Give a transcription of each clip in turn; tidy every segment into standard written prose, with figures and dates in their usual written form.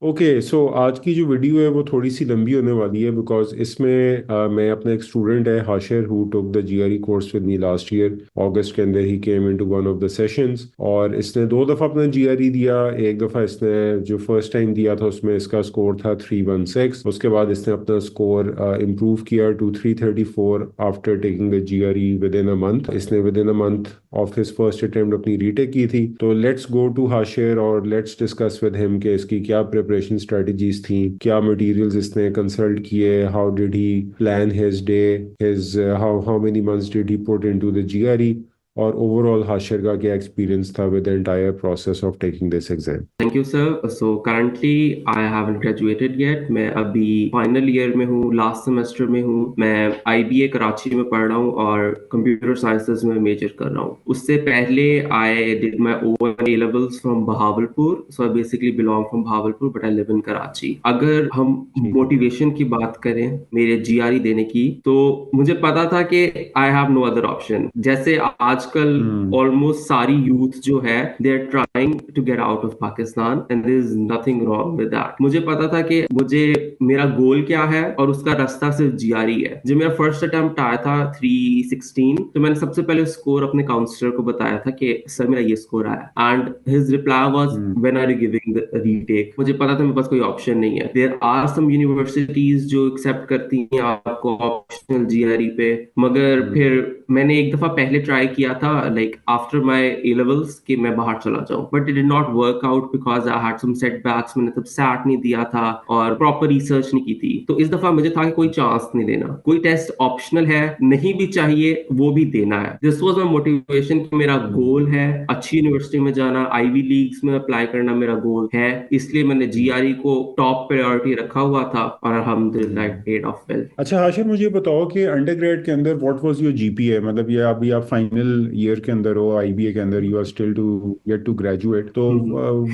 Okay so आज की जो वीडियो है वो थोड़ी सी लंबी होने वाली है बिकॉज इसमें मैं अपना एक स्टूडेंट है Hashir who took the GRE course with me last year अगस्त के अंदर ही came into one of the sessions और इसने दो दफ़ा अपना जीआरई दिया। एक दफ़ा इसने जो फर्स्ट टाइम दिया था उसमें इसका स्कोर था 316। उसके बाद इसने अपना स्कोर इम्प्रूव किया to 334 after taking the GRE within a month. इसने within a month of his first attempt अपनी रीटेक की थी। तो लेट्स गो टू हाशिर और लेट्स डिस्कस विद हिम कि इसकी क्या प्रिपरेशन स्ट्रेटजीज थी, क्या मटेरियल्स इसने कंसल्ट किए, how did he plan his day, his how many months did he put into the GRE, और ओवरऑल हाशिर का क्या एक्सपीरियंस था with the entire process of taking this exam. Thank you sir. So currently I haven't graduated yet. मैं अभी final year में हूँ, last semester में हूँ। मैं आईबीए कराची में पढ़ रहा हूँ और कंप्यूटर साइंसेज में मेजर कर रहा हूँ। उससे पहले I did my over A levels from Bahawalpur. So I basically belong from Bahawalpur but I live in Karachi. अगर हम ठीक है। मोटिवेशन की बात करें मेरे जीआरई देने की, तो मुझे पता था कि I have no other option. जैसे आजकल हम्म। ऑलमोस्ट सारी यूथ जो है they are trying to get out of Pakistan and there is nothing wrong with that. मुझे पता था कि मुझे मेरा गोल क्या है और उसका रास्ता सिर्फ जीआरई है। जब मेरा फर्स्ट अटेम्प्ट आया था 316, तो मैंने सबसे पहले स्कोर अपने काउंसलर को बताया था कि सर मेरा ये स्कोर आया, and his reply was hmm. When are you giving the retake. मुझे पता था मेरे पास कोई ऑप्शन नहीं है। देयर आर सम यूनिवर्सिटीज जो एक्सेप्ट करती हैं आपको ऑप्शनल जीआरई पे, मगर हम्म। फिर मैंने एक दफा पहले ट्राई किया था like after my A levels कि मैं बाहर चला जाऊं, but it did not work out because I had some setbacks. मैंने तब सैट नहीं दिया था और प्रॉपर रिसर्च नहीं की थी। तो इस दफा मुझे था कि कोई चांस नहीं देना, कोई टेस्ट ऑप्शनल है, नहीं भी चाहिए वो भी देना है। दिस वाज माय मोटिवेशन कि मेरा गोल है अच्छी यूनिवर्सिटी में जाना, आईवी लीग्स में अप्लाई करना मेरा गोल है। इसलिए मैंने हम्म। जीआरई को टॉप प्रायोरिटी रखा हुआ था और अल्हम्दुलिल्लाह it hmm. Paid of well. अच्छा हाशिर, मुझे बताओ कि अंडरग्रेड के अंदर व्हाट वाज योर जीपीए, मतलब ये अभी आप फाइनल ईयर के अंदर हो आईबीए के अंदर, you are still to get to graduate, तो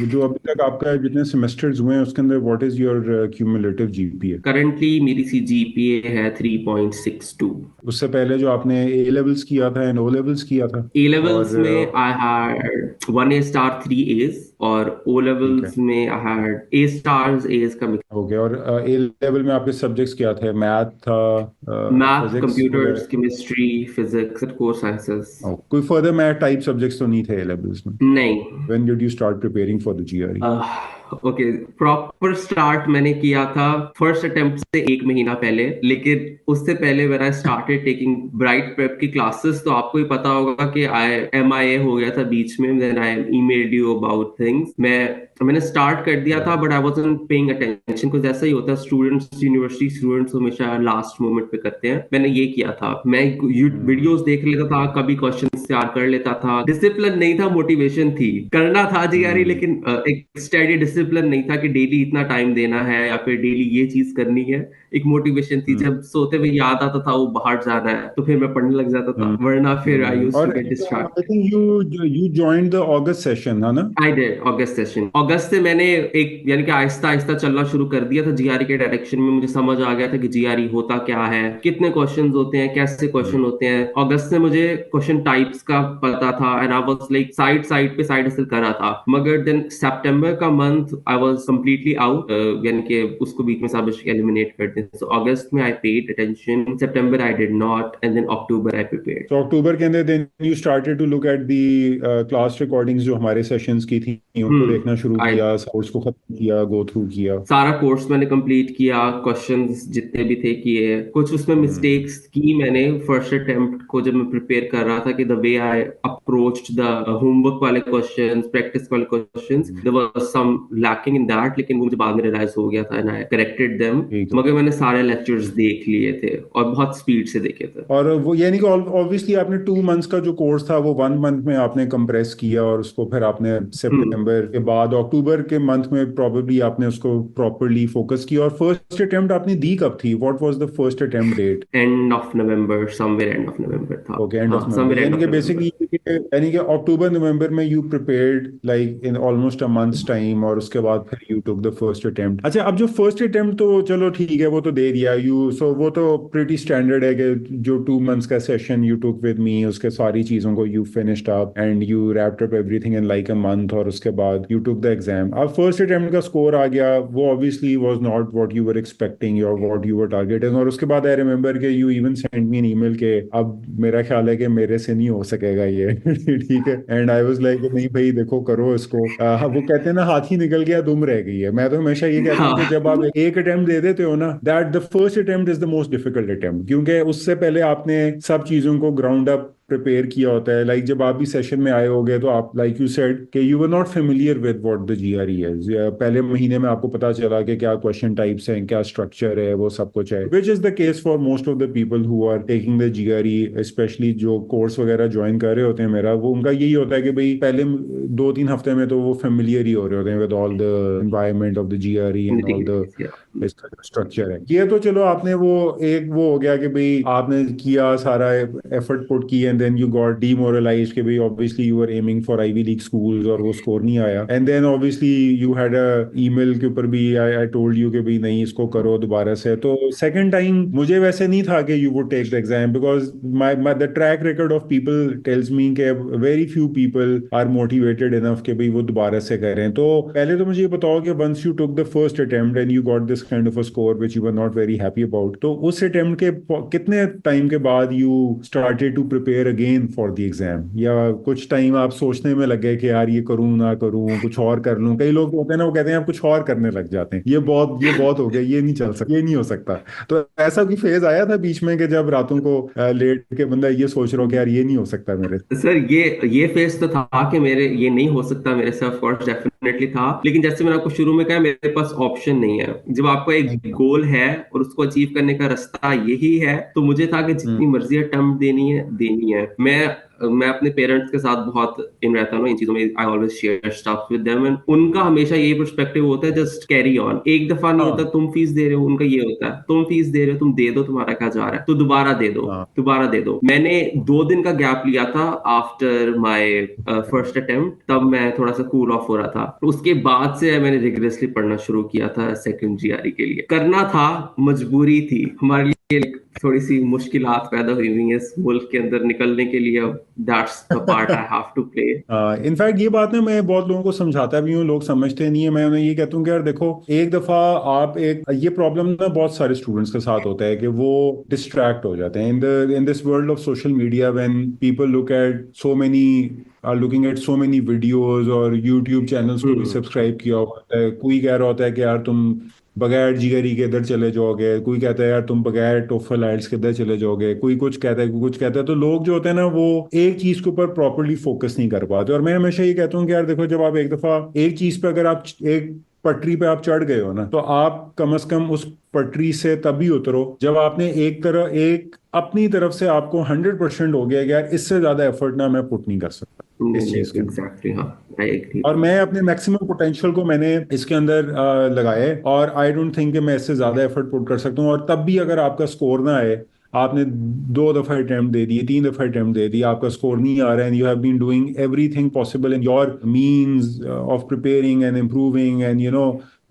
जो अभी तक आपका जितने सेमेस्टर्स हुए हैं उसके अंदर what is your cumulative GPA? Currently मेरी सी जीपीए है 3.62। उससे पहले जो आपने ए लेवल्स किया था एंड ओ लेवल्स किया था? ए और लेवल्स में I had 1 A star 3 A's, और ओ ठीक है। लेवल्स में I had A stars A's का मिक्स। हो गया। और ए लेवल में आपके सब्जेक्ट्स क्या थे? मैथ था, मैथ, फिजिक्स कंप्यूटर्स, वगैरह? Chemistry, physics, core sciences. कोई फर्दर मैथ टाइप सब्जेक्ट्स तो नहीं थे ए लेवल्स में? नहीं। When did you start preparing for the GRE? Okay, proper start मैंने किया था फर्स्ट अटेम्प्ट से 1 महीना पहले, लेकिन उससे पहले when I started taking bright prep की क्लासेस, तो आपको ही पता होगा कि आई MIA हो गया था बीच में। Then I emailed you about things. मैंने स्टार्ट कर दिया था but I wasn't paying attention, कुछ ऐसा ही होता है, स्टूडेंट्स, यूनिवर्सिटी स्टूडेंट्स हमेशा लास्ट मोमेंट पे करते हैं। मैंने ये किया था, मैं हम्म। वीडियोस देख लेता था, कभी क्वेश्चन तैयार कर लेता था। डिसिप्लिन नहीं था, मोटिवेशन थी। करना था जीआरई, हम्म। लेकिन एक स्टडी डिसिप्लिन नहीं था कि डेली इतना टाइम देना है या फिर डेली ये चीज करनी है। एक मोटिवेशन थी, हम्म। जब सोते हुए याद आता था वो बाहर जाना है तो फिर मैं पढ़ने लग जाता था, वरना फिर आई यूज्ड और to get distract. I think you you joined the August session है ना? I did August session. अगस्त से मैंने एक यानी कि आहिस्ता आहिस्ता चलना शुरू कर दिया था जीआरई के डायरेक्शन में। मुझे समझ आ गया था कि जीआरई होता क्या है, कितने क्वेश्चंस होते हैं, कैसे हम्म। क्वेश्चन होते हैं। अगस्त से मुझे क्वेश्चन टाइप्स का पता था and I was like side side पे साइड हसल कर रहा था। मगर देन सितंबर का month I was completely out, यानी कि उसको बीच में सब एलिमिनेट कर दें। सो अगस्त में I paid attention, September I did not, and then October I prepared. तो अक्टूबर के अंदर then you started to look at the class recordings जो हमारे सेशंस की थी, उनको देखना शुरू आई किया, कोर्स को खत्म किया, गो थ्रू किया? सारा कोर्स मैंने कंप्लीट किया, क्वेश्चंस जितने भी थे किए। कुछ उसमें हम्म। मिस्टेक्स की मैंने फर्स्ट अटेम्प्ट को जब मैं प्रिपेयर कर रहा था, कि the way I approached the homework वाले क्वेश्चंस, प्रैक्टिस वाले questions, hmm. There was some lacking in that, लेकिन वो मुझे बाद में रियलाइज हो गया था एंड आई करेक्टेड देम। ठीक है। मगर मैंने सारे लेक्चर्स देख लिए थे और बहुत स्पीड से देखे थे। और वो यानी कि ऑब्वियसली आपने 2 मंथ्स का जो कोर्स था वो 1 मंथ में आपने कंप्रेस किया, और उसको फिर आपने हम्म। सितंबर के बाद अक्टूबर के मंथ में प्रॉबेबली आपने उसको प्रॉपरली फोकस किया। और फर्स्ट अटेम्प्ट आपने दी कब थी? What was the first attempt date? End of November, somewhere end of November था। ओके, एंड ऑफ हाँ, नवंबर, समवेयर एंड यानी ऑफ कि नवंबर। बेसिकली यानी कि अक्टूबर नवंबर में you prepared like in almost a months time, और उसके बाद फिर you took the first attempt. अच्छा, अब जो फर्स्ट अटेम्प्ट तो चलो ठीक है, वो तो दे दिया यू, सो वो तो प्रीटी स्टैंडर्ड है कि जो 2 मंथ्स का session you took with me, उसके सारी चीज़ों को you finished up and you wrapped up everything in like a month, और उसके बाद यू टुक द एग्जाम. अब फर्स्ट अटेम्प्ट का स्कोर आ गया, वो obviously was not what you were expecting और व्हाट यू वर टारगेटिंग. और उसके बाद आई रिमेंबर कि you even send me an email के अब मेरा ख्याल है कि मेरे से नहीं हो सकेगा ये. ठीक है. एंड आई वाज लाइक नहीं भाई देखो करो इसको. वो कहते हैं ना हाथी निकल गया दुम रह गई है. मैं तो हमेशा ये कहता हूँ कि हाँ जब आप एक अटेम्प्ट दे देते हो ना, that the first attempt is the most difficult attempt, क्योंकि उससे पहले आपने सब चीजों को ग्राउंड अप प्रिपेयर किया होता है. लाइक जब आप भी सेशन में आए होगे तो आप लाइक यू सेड कि you were not familiar with what the GRE is. पहले महीने में आपको पता चला कि क्या क्वेश्चन टाइप्स हैं, क्या स्ट्रक्चर है, वो सब कुछ है, which is the case for most of the people who are taking the GRE, especially जो कोर्स वगैरह ज्वाइन कर रहे होते हैं. मेरा वो उनका यही होता है कि भाई पहले 2-3 हफ्ते में तो वो फेमिलियर ही हो रहे होते हैं with all the environment of the GRE and all the इसका स्ट्रक्चर है. ये तो चलो आपने वो एक वो हो गया कि भाई आपने किया सारा एफर्ट पुट की and then you got demoralise कि भाई obviously you are aiming for Ivy League schools और वो स्कोर नहीं आया. And then obviously you had a email के ऊपर भी आई टोल्ड यू कि भाई नहीं इसको करो दोबारा से. तो सेकंड टाइम मुझे वैसे नहीं था कि you would take the exam because my the track record of people tells me कि very few people are motivated enough कि भाई वो दोबारा से करें. तो पहले तो मुझे ये बताओ कि once you took the first attempt and you got this kind of a score which you were not very happy about, तो उस अटेम्प्ट के कितने टाइम के बाद you started to prepare again for the exam, या कुछ time आप सोचने में लगे कि यार ये करूं ना करूं, कुछ और कर लूं. कई लोग होते हैं ना वो कहते हैं आप कुछ और करने लग जाते हैं, ये बहुत हो गया, ये नहीं चल सकता, ये नहीं हो सकता. तो ऐसा कोई फेज आया था बीच में कि जब रातों को लेट के बंदा ये सोच रहा हो कि यार ये नहीं हो सकता मेरे. सर, ये फेस तो था कि मेरे ये नहीं हो सकता मेरे से, ऑफ कोर्स डेफिनेटली था, लेकिन जैसे मैंने आपको शुरू में कहा मेरे पास ऑप्शन नहीं है. जब आपका एक गोल है और उसको अचीव करने का रास्ता यही है, तो मुझे था कि जितनी मर्जी अटेम्प्ट देनी है. मैं अपने पेरेंट्स के साथ बहुत इन रहता हूँ इन चीजों में. I always share stuff with them and उनका हमेशा यही पर्सपेक्टिव होता है जस्ट कैरी ऑन. एक दफा नहीं होता, तुम फीस दे रहे हो, उनका ये होता है तुम फीस दे रहे हो, तुम दे दो, तुम्हारा क्या जा रहा है, तो दोबारा दे दो, दोबारा दे दो. मैंने 2 दिन का गैप लिया था आफ्टर माय फर्स्ट अटेम्प्ट, तब मैं थोड़ा सा कूल ऑफ हो रहा था. उसके बाद से मैंने रिग्रेसली पढ़ना शुरू किया था सेकंड जीआरई के लिए. करना था, मजबूरी थी हमारे लिए. थोड़ी सी मुश्किलात पैदा हुई हुई है इस मुल्क के अंदर निकलने के लिए. That's the part I have to play. In fact ये बात ना मैं बहुत लोगों को समझाता भी हूँ, लोग समझते नहीं है. मैं उन्हें ये कहता हूँ कि यार देखो एक दफा आप एक ये प्रॉब्लम ना बहुत सारे स्टूडेंट्स के साथ होता है कि वो डिस्ट्रैक्ट हो जाते हैं in this world of social media when people look at so many are looking at so many videos और यूट्यूब चैनल्स को भी सब्सक्राइब किया होता है. कोई कह रहा होता है कि यार तुम बगैर जीआरई के इधर चले जाओगे, कोई कहता है यार तुम बगैर टोफल आइल्स के इधर चले जाओगे, कोई कुछ कहता है, कोई कुछ कहता है. तो लोग जो होते हैं ना वो एक चीज के ऊपर प्रॉपरली फोकस नहीं कर पाते. और मैं हमेशा ये कहता हूँ कि यार देखो जब आप एक दफा एक चीज पे अगर आप एक पटरी पे आप चढ़ गए हो ना, तो आप कम से कम उस पटरी से तभी उतरो जब आपने एक अपनी तरफ से आपको 100% हो गया कि यार इससे ज्यादा एफर्ट ना मैं पुट नहीं कर सकता इस चीज के अंदर. एग्जैक्टली, हाँ, आई एग्री. और मैं अपने मैक्सिमम पोटेंशियल को मैंने इसके अंदर लगाया है और आई डोंट थिंक कि मैं इससे ज्यादा एफर्ट पुट कर सकता हूँ. और तब भी अगर आपका स्कोर ना आए, आपने 2 दफा अटेम्प्ट दे दिए, 3 दफा अटेम्प्ट दे दिया, आपका स्कोर नहीं आ रहा है, and you have been doing everything possible in your means of preparing and improving and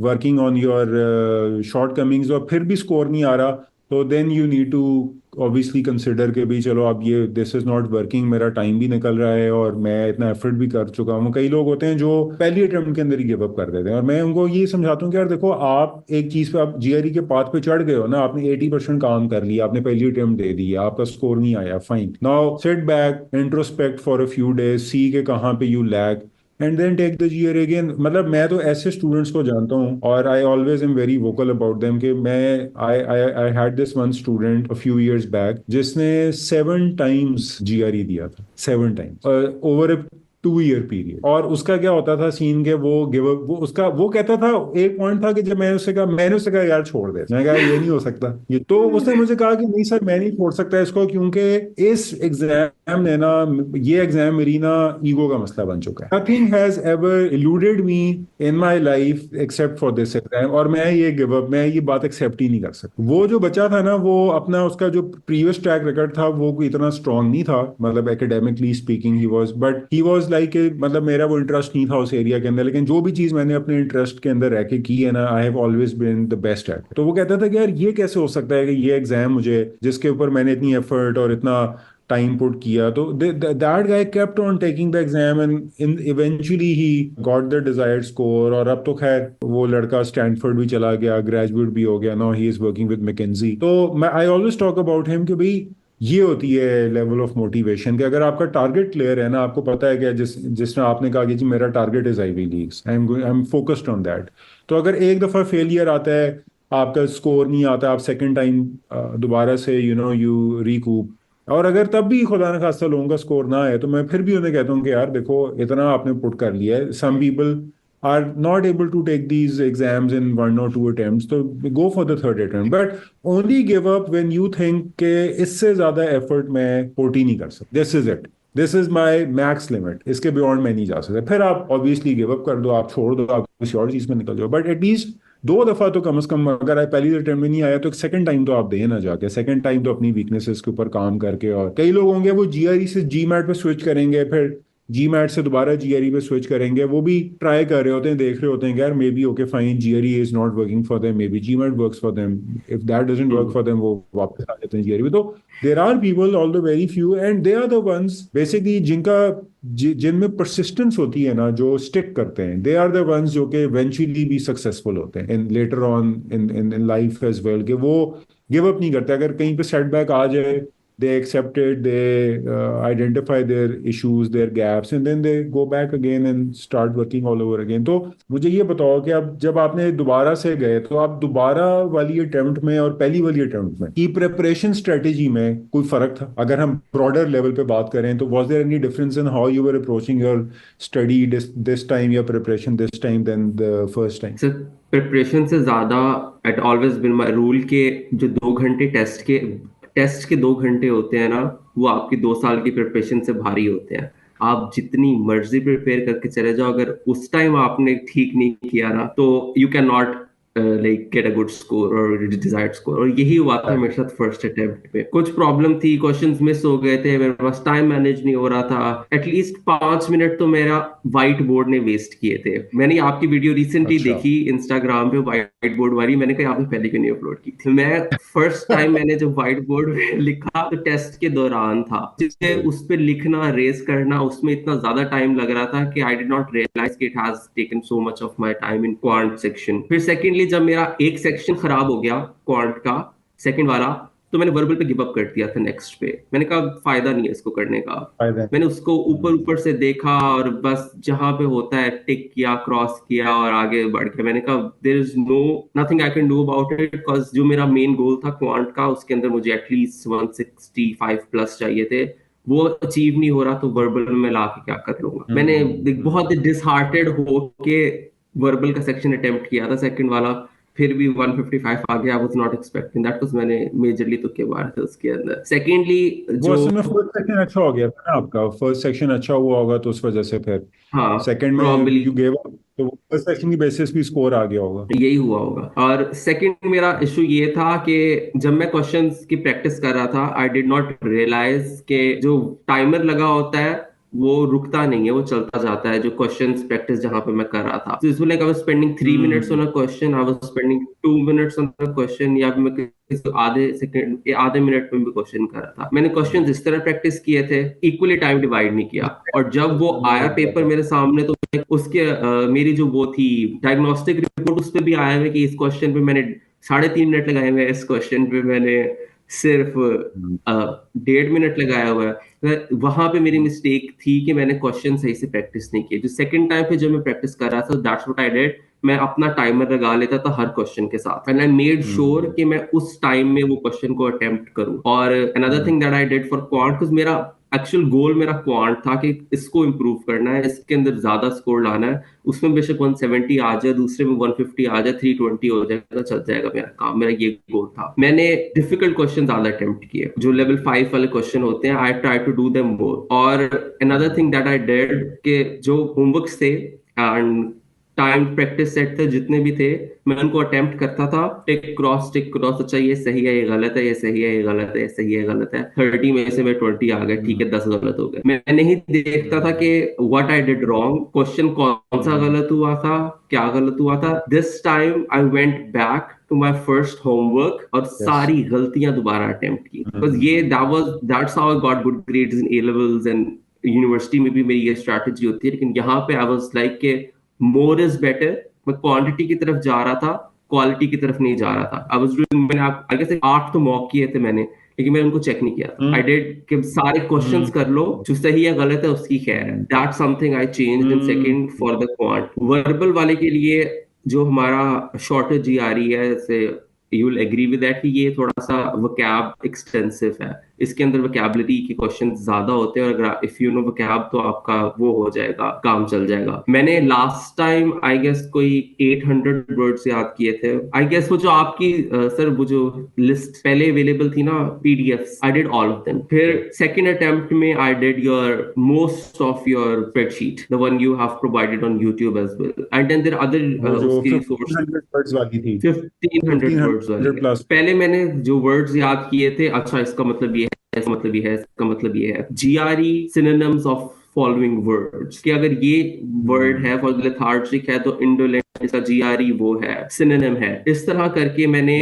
working on your shortcomings, और फिर भी स्कोर नहीं आ रहा, तो then you need to obviously consider के भी चलो अब ये दिस इज नॉट वर्किंग, मेरा टाइम भी निकल रहा है और मैं इतना एफर्ट भी कर चुका हूँ. कई लोग होते हैं जो पहली अटेम्प्ट के अंदर ही गिव अप कर देते हैं. और मैं उनको ये समझाता हूँ कि यार देखो आप एक चीज पे आप जीआरई के पाथ पे चढ़ गए हो ना, आपने 80% काम कर लिया, आपने पहली अटेम्प्ट दे दी, आपका स्कोर नहीं आया, fine. Now sit back, introspect for a few days, see के कहाँ पे you lack, and then take the GRE again. मतलब मैं तो ऐसे स्टूडेंट्स को जानता हूँ और I always am very vocal about them कि मैं I I had this one student a few years back जिसने 7 टाइम्स जीआरई दिया था, 7 times over a 2 year period. और उसका क्या होता था सीन के वो गिव अप, वो कहता था, एक पॉइंट था कि जब मैंने उससे कहा यार छोड़ दे, मैं कहा ये नहीं हो सकता ये, तो उसने मुझे कहा कि नहीं सर मैं नहीं छोड़ सकता इसको, क्योंकि इस एग्जाम ने ना, ये एग्जाम मेरी ना ईगो का मसला बन चुका है. Nothing has ever eluded me in my life except for this exam, और मैं ये बात एक्सेप्ट ही नहीं कर सकता. वो जो बच्चा था ना, वो अपना उसका जो प्रीवियस ट्रैक रिकॉर्ड था वो कोई इतना स्ट्रांग नहीं था, मतलब academically speaking he was like, मतलब मेरा वो इंटरेस्ट नहीं था उस एरिया के अंदर, लेकिन जो भी चीज मैंने अपने इंटरेस्ट के अंदर रह के की है ना, I have always been the best at. तो वो कहता था कि यार ये कैसे हो सकता है कि ये एग्जाम मुझे, जिसके ऊपर मैंने इतनी एफर्ट और इतना टाइम पुट किया, तो that guy kept on taking the exam and eventually he got the desired score. और अब तो खैर वो लड़का स्टैनफोर्ड भी चला गया, ग्रेजुएट भी हो गया, now he is working with McKinsey. तो मैं I always talk about him कि भाई ये होती है लेवल ऑफ मोटिवेशन कि अगर आपका टारगेट क्लियर है ना, आपको पता है कि जिसने आपने कहा कि जी मेरा target is Ivy Leagues, I am focused on that. तो अगर एक दफा फेलियर आता है, आपका स्कोर नहीं आता, आप सेकंड टाइम दोबारा से यू रिकूप, और अगर तब भी खुदा न खास्ता लोगों का स्कोर ना आए, तो मैं फिर भी उन्हें कहता हूँ कि यार देखो इतना आपने पुट कर लिया है, some people are not able to take these exams in 1 or 2 attempts, so go for the third attempt, but only give up when you think कि इससे ज्यादा एफर्ट मैं पुट ही नहीं कर सकता, this is it, this is my max limit, इसके beyond मैं नहीं जा सकता। फिर आप ऑब्वियसली गिव अप कर दो, आप छोड़ दो, आप किसी और चीज में निकल जाओ, बट एटलीस्ट 2 दफा तो कम से कम, अगर आप पहली अटेम्प्ट में नहीं आया तो एक सेकंड टाइम तो आप दे ना जाके, सेकंड टाइम तो अपनी वीकनेसेस के ऊपर काम करके। और कई लोग होंगे वो जीआरई से जीमैट पे स्विच करेंगे, फिर जीमैट से दोबारा जीआरई पे स्विच करेंगे, वो भी ट्राई कर रहे होते हैं, देख रहे होते हैं कि यार maybe okay fine GRE is not working for them, maybe GMAT works for them, if that doesn't work for them वो वापस आ जाते हैं जीआरई पे। तो there are people, all the very few, and they are the ones basically जिनमें persistence होती है ना, जो स्टिक करते हैं, दे आर द वंस जो कि इवेंचुअली भी सक्सेसफुल होते हैं in later on in life as well, कि वो गिव अप नहीं करते। अगर कहीं पे सेटबैक आ जाए, they accept it, they identify their issues, their gaps, and then they go back again and start working all over again. तो मुझे ये बताओ कि अब जब आपने दोबारा से गए, तो आप दोबारा वाली अटेम्प्ट में और पहली वाली अटेम्प्ट में की प्रिपरेशन स्ट्रेटेजी में कोई फर्क था? अगर हम ब्रॉडर लेवल पे बात करें तो was there any difference in how you were approaching your study this time, your preparation this time than the first time? Sir preparation से ज्यादा eight always been my rule के जो 2 घंटे टेस्ट के 2 घंटे होते हैं ना, वो आपकी 2 साल की प्रिपरेशन से भारी होते हैं। आप जितनी मर्जी प्रिपेयर करके चले जाओ, अगर उस टाइम आपने ठीक नहीं किया ना, तो you can not like get a good score और डिजायर्ड स्कोर। और यही हुआ था मेरे साथ फर्स्ट अटेम्प्ट पे। कुछ प्रॉब्लम थी, क्वेश्चंस मिस हो गए थे, मेरे पास टाइम मैनेज नहीं हो रहा था। एटलीस्ट 5 मिनट तो मेरा व्हाइट बोर्ड ने वेस्ट किए थे। मैंने आपकी वीडियो रिसेंटली अच्छा। देखी इंस्टाग्राम पे व्हाइट बोर्ड वाली, मैंने कहा आपने पहले क्यों नहीं अपलोड की थी। मैं फर्स्ट टाइम मैंने जब व्हाइट बोर्ड पे लिखा तो टेस्ट के दौरान था, जिससे उस पे लिखना, रेस करना, उसमें इतना ज्यादा टाइम लग रहा था कि आई डिड नॉट रियलाइज कि it has taken so much of my time in quant section. फिर सेकेंडली जब मेरा एक सेक्शन खराब हो गया क्वांट का, सेकंड वाला, तो मैंने वर्बल पे गिव अप कर दिया था नेक्स्ट पे। मैंने कहा फायदा नहीं है इसको करने का। फायदा मैंने उसको ऊपर ऊपर से देखा और बस जहां पे होता है टिक किया, क्रॉस किया और आगे बढ़ गया। मैंने कहा there is no nothing I can do about it, because जो मेरा मेन गोल था क्वांट का, उसके अंदर मुझे एटलीस्ट 165 प्लस चाहिए थे, वो अचीव नहीं हो रहा, तो वर्बल में ला के क्या कर लूंगा। मैंने बहुत डिसहार्टेड हो के वर्बल का सेक्शन अटेम्प्ट किया था, सेकंड वाला, फिर भी 155 आ गया। I was not expecting that, because मैंने मेजरली तुक्के मारे थे उसके अंदर। सेकेंडली वो जो असल में फर्स्ट सेक्शन अच्छा हो गया था ना, आपका फर्स्ट सेक्शन अच्छा हुआ होगा तो उस वजह से फिर हाँ सेकंड में प्रॉब्ली यू गेव अप, तो फर्स्ट सेक्शन की बेसिस भी स्कोर आ गया होगा। यही हुआ होगा। और सेकंड मेरा इशू ये था कि जब मैं क्वेश्चंस की प्रैक्टिस कर रहा था, आई डिड नॉट रियलाइज के जो टाइमर लगा होता है वो रुकता नहीं है, वो चलता जाता है। जो क्वेश्चंस प्रैक्टिस जहां पे मैं कर रहा था, तो इसमें like I was spending 3 minutes on a question, I was spending 2 minutes on a question, या फिर मैं किसी आधे मिनट में भी क्वेश्चन कर रहा था। मैंने क्वेश्चन इस तरह प्रैक्टिस किए थे, इक्वली टाइम डिवाइड नहीं किया। और जब वो आया पेपर मेरे सामने, तो उसके मेरी जो वो थी डायग्नोस्टिक रिपोर्ट, उस पर भी आया है कि इस क्वेश्चन पे मैंने 3.5 मिनट लगाए हुए हैं, इस क्वेश्चन पे मैंने सिर्फ 1.5 मिनट लगाया हुआ है। वहां पे मेरी मिस्टेक थी कि मैंने क्वेश्चन सही से प्रैक्टिस नहीं की। जो सेकंड टाइम पे जब मैं प्रैक्टिस कर रहा था, दैट्स व्हाट आई डिड, मैं अपना टाइमर लगा लेता था हर क्वेश्चन के साथ, एंड आई मेड श्योर कि मैं उस टाइम में वो क्वेश्चन को अटेम्प्ट करूं। और another thing that I did for quant, because मेरा एक्चुअल गोल मेरा क्वांट था कि इसको इम्प्रूव करना है, इसके अंदर ज्यादा स्कोर लाना है। उसमें बेशक 170 आ जाए, दूसरे में 150 आ जाए, 320 हो जाएगा, चल जाएगा मेरा काम। मेरा ये गोल था। मैंने डिफिकल्ट क्वेश्चन ज्यादा अटेम्प्ट किए, जो लेवल 5 वाले क्वेश्चन होते हैं, I try to do them more. और another thing that I did, कि जो होमवर्क्स थे एंड टाइम प्रैक्टिस सेट थे जितने भी थे, मैं उनको अटेम्प्ट करता था, टिक क्रॉस, अच्छा ये सही है, ये गलत है, ये सही है, ये गलत है, ये सही है, गलत है, 30 में से मैं 20 आ गए, ठीक है, 10 गलत हो गए। मैं नहीं देखता था कि what I did wrong, question कौन सा गलत हुआ था, क्या गलत हुआ था। This time I went back to my first homework और सारी गलतियां दोबारा अटेम्प्ट की, बिकॉज ये that's how I got good grades in A levels and university में भी मेरी ये स्ट्रैटेजी होती है। लेकिन यहाँ पे आई वाज लाइक के मोर इज बेटर, मैं क्वांटिटी की तरफ जा रहा था, क्वालिटी की तरफ नहीं जा रहा था। आई वाज डूइंग, मैंने आप आई गेस 8 तो मॉक किए थे मैंने, लेकिन मैंने उनको चेक नहीं किया। आई डिड कि सारे क्वेश्चंस कर लो, जो सही है गलत है उसकी खैर है। That's something I changed in second for the quant. Verbal वाले के लिए जो हमारा शॉर्टेज जी आ रही है, जैसे you will agree with that कि ये थोड़ा सा वोकैब एक्सटेंसिव है, इसके अंदर वोकैबुलरी के क्वेश्चन ज्यादा होते हैं, और अगर इफ यू नो वोकैब तो आपका वो हो जाएगा, काम चल जाएगा। मैंने लास्ट टाइम आई गेस कोई 800 वर्ड्स याद किए थे। आई गेस वो जो आपकी सर वो जो लिस्ट पहले अवेलेबल थी ना, PDF, I did all of them. फिर सेकंड अटेम्प्ट में I did your most of your spreadsheet, the one you have provided on YouTube as well, and then there other उसकी resource 1500 words वाली थी, 1500 words वाली। Plus. पहले मैंने जो words याद किए थे, अच्छा इसका मतलब ये है, इसका मतलब ये है, इसका मतलब ये है, GRE synonyms of following words, कि अगर ये वर्ड है फॉर लेथार्जिक है तो इंडोलेंट, इसका जीआरई वो है, सिनोनिम है। इस तरह करके मैंने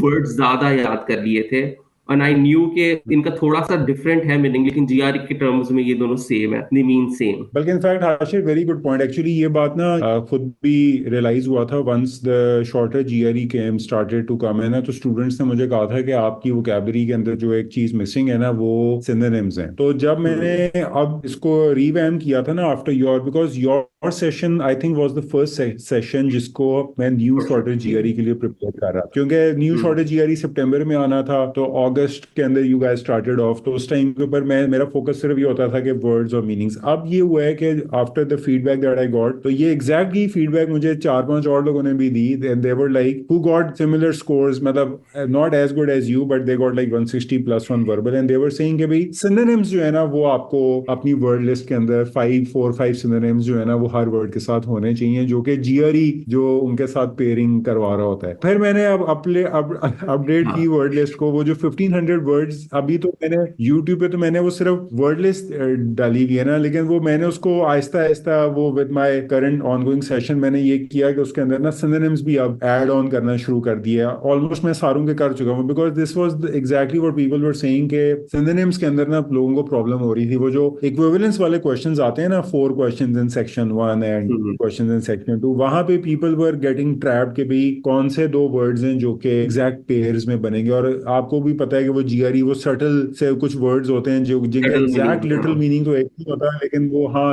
वर्ड्स ज्यादा याद कर लिए थे, और आई न्यू के इनका थोड़ा सा डिफरेंट है मीनिंग, लेकिन जीआरई के टर्म्स में ये दोनों सेम है, दे मीन सेम। बल्कि in fact Hashir very good point, actually ये बात ना खुद भी रियलाइज हुआ था once the shorter GRE came started to come है ना, तो स्टूडेंट्स ने मुझे कहा था कि आपकी वोकैबुलरी के अंदर जो एक चीज मिसिंग है ना, वो सिनोनिम्स हैं। तो जब मैंने अब इसको रीवैम किया था ना after your, because your session I think was the first session जिसको मैं न्यू शॉर्टर जीआरई के लिए प्रिपेयर कर रहा, क्योंकि न्यू शॉर्टर जीआरई सितंबर में आना था, तो अगस्त के अंदर यू गाइस स्टार्टेड ऑफ, तो उस टाइम के ऊपर मेरा फोकस सिर्फ ये होता था कि वर्ड्स और मीनिंग्स। अब ये हुआ है कि after the feedback that I got, तो ये एग्जैक्टली फीडबैक मुझे 4-5 और लोगों ने भी दी, and they were like who got similar scores, मतलब not as good as you but they got like 160 plus on verbal, and they were saying कि भाई सिनोनिम्स जो है ना वो आपको अपनी वर्ड लिस्ट के अंदर 5 सिनोनिम्स जो है ना वो हर वर्ड के साथ होने चाहिए, जो कि जीआरई जो उनके साथ पेयरिंग करवा रहा होता है। फिर मैंने अब अपडेट की वर्ड लिस्ट को, वो जो 1500 वर्ड्स, अभी तो मैंने यूट्यूब पे तो मैंने वो सिर्फ वर्ड लिस्ट डाली हुई है ना, लेकिन वो मैंने उसको आहिस्ता आहिस्ता वो with my current ongoing session मैंने ये किया कि उसके अंदर ना सिनोनिम्स भी अब ऐड ऑन करना शुरू कर दिया। ऑलमोस्ट मैं सारों के कर चुका हूँ, because this was exactly what people were saying के सिनोनिम्स के अंदर ना लोगों को प्रॉब्लम हो रही थी। वो जो इक्विवेलेंस वाले क्वेश्चंस आते हैं ना, 4 questions in section 1 and questions in section 2, वहां पे पीपल वर गेटिंग ट्रैप्ड कि भाई कौन से 2 वर्ड्स हैं जो कि एग्जैक्ट पेयर्स में बनेंगे। और आपको भी पता है कि वो जीआरई वो सटल से कुछ वर्ड्स होते हैं जो जिनका एग्जैक्ट लिटरल मीनिंग तो एक ही होता है,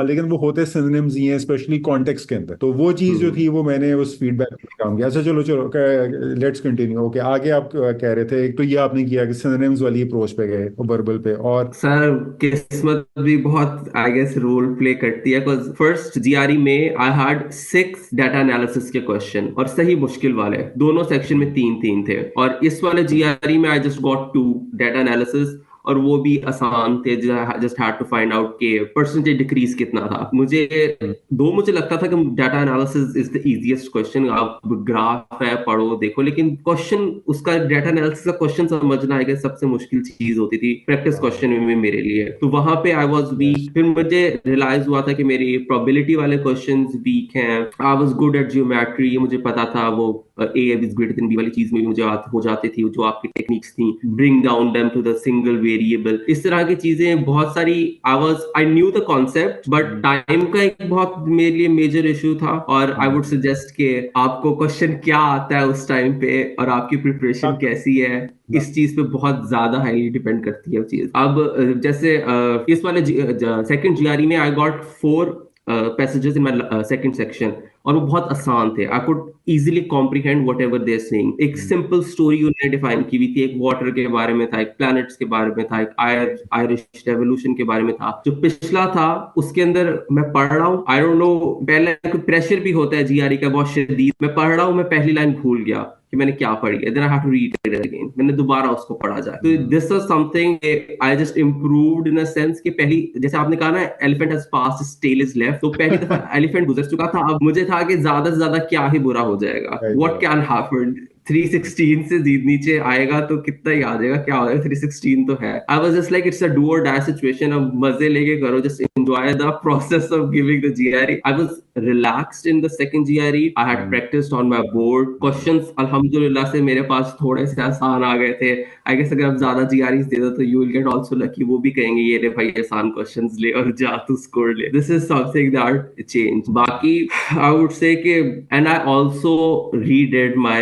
लेकिन वो होते सिनोनिम्स ही हैं, स्पेशली कॉन्टेक्स्ट के अंदर। तो वो चीज जो थी वो मैंने उस फीडबैक पे काम किया। अच्छा चलो लेट्स कंटिन्यू। ओके, आगे आप कह रहे थे, एक तो ये आपने किया कि सिनोनिम्स वाली अप्रोच पे गए वर्बल पे, और सर किस्मत भी बहुत आई गेस रोल प्ले करती है, बिकॉज फर्स्ट जीआरई में आई हैड 6 डाटा एनालिसिस के क्वेश्चन, और सही मुश्किल वाले दोनों सेक्शन में 3-3 थे, और इस वाले जीआरई में I just got 2 data analysis, और वो भी आसान थे, just had to find out के परसेंटेज डिक्रीज कितना था। मुझे लगता था कि data analysis is the easiest question, आप ग्राफ है पढ़ो देखो, लेकिन क्वेश्चन उसका डाटा एनालिसिस का क्वेश्चन समझना है सबसे मुश्किल चीज होती थी प्रैक्टिस क्वेश्चन में मेरे लिए। तो वहां पे आई वाज वीक। फिर मुझे रियलाइज हुआ था कि मेरी प्रोबेबिलिटी वाले क्वेश्चंस वीक हैं। I was good at geometry, ये मुझे पता था, वो ए इज ग्रेटर देन बी वाली चीज में भी मुझे हो जाती थी, जो आपकी टेक्निक्स थी, bring down them to the single variable, इस तरह की चीजें बहुत सारी। I knew the concept, but time का एक बहुत मेरे लिए मेजर इशू था, और आई वुड सजेस्ट कि आपको क्वेश्चन क्या आता है उस टाइम पे और आपकी प्रिपरेशन कैसी है, इस चीज पे बहुत ज्यादा हाईली डिपेंड करती है वो चीज। अब जैसे इस वाले सेकंड जीआरई में I got 4 passages in my second section, और वो बहुत आसान थे। I could easily comprehend whatever they are saying. एक सिंपल स्टोरी उन्होंने डिफाइन की हुई थी, एक वाटर के बारे में था, एक प्लैनेट्स के बारे में था, एक आयरिश रेवोल्यूशन के बारे में था। जो पिछला था उसके अंदर मैं पढ़ रहा हूँ, आई डोंट नो, पहले प्रेशर भी होता है जीआरई का बहुत शदीद, मैं पढ़ रहा हूँ, मैं पहली लाइन भूल गया, कि मैंने क्या पढ़ी है, then I have to read it again, मैंने दोबारा उसको पढ़ा जाए। तो this was something I just improved in a sense कि पहली, जैसे आपने कहा ना elephant has passed his tail is left, तो पहली दफा एलिफेंट गुजर चुका था, अब मुझे था कि ज्यादा से ज्यादा क्या ही बुरा हो जाएगा, व्हाट कैन हैपन। 316 से नीचे आएगा तो कितना ही आ जाएगा, क्या होगा, 316 तो है। I was just like it's a do और डाई सिचुएशन, अब मजे लेके करो, just enjoy the process of giving the GRE. I was relaxed in the second GRE. I had practiced on my board. Questions अल्हम्दुलिल्लाह से मेरे पास थोड़े से आसान आ गए थे। I guess अगर आप ज्यादा GREs दे दो तो you will get also lucky, वो भी कहेंगे ये ले भाई आसान questions ले और जा तू score ले। This is something that changed. बाकी I would say कि and I also redid my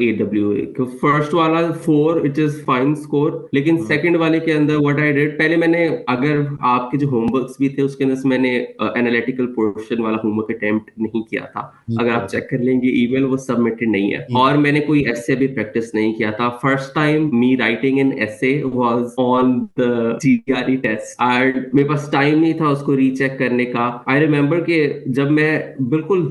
AWA. First वाला 4 it is fine score, लेकिन second वाले के अंदर what I did, पहले मैंने, अगर आपके जो homeworks भी थे उसके अंदर मैंने analytical portion वाला homework अटेम्प्ट नहीं किया था। अगर आप चेक कर लेंगे ईमेल, वो सबमिटेड नहीं है। और मैंने कोई ऐसे भी प्रैक्टिस नहीं किया था। First time me writing an essay was on the GRE test and मेरे पास टाइम नहीं था उसको रीचेक करने का। आई रिमेम्बर कि जब मैं बिल्कुल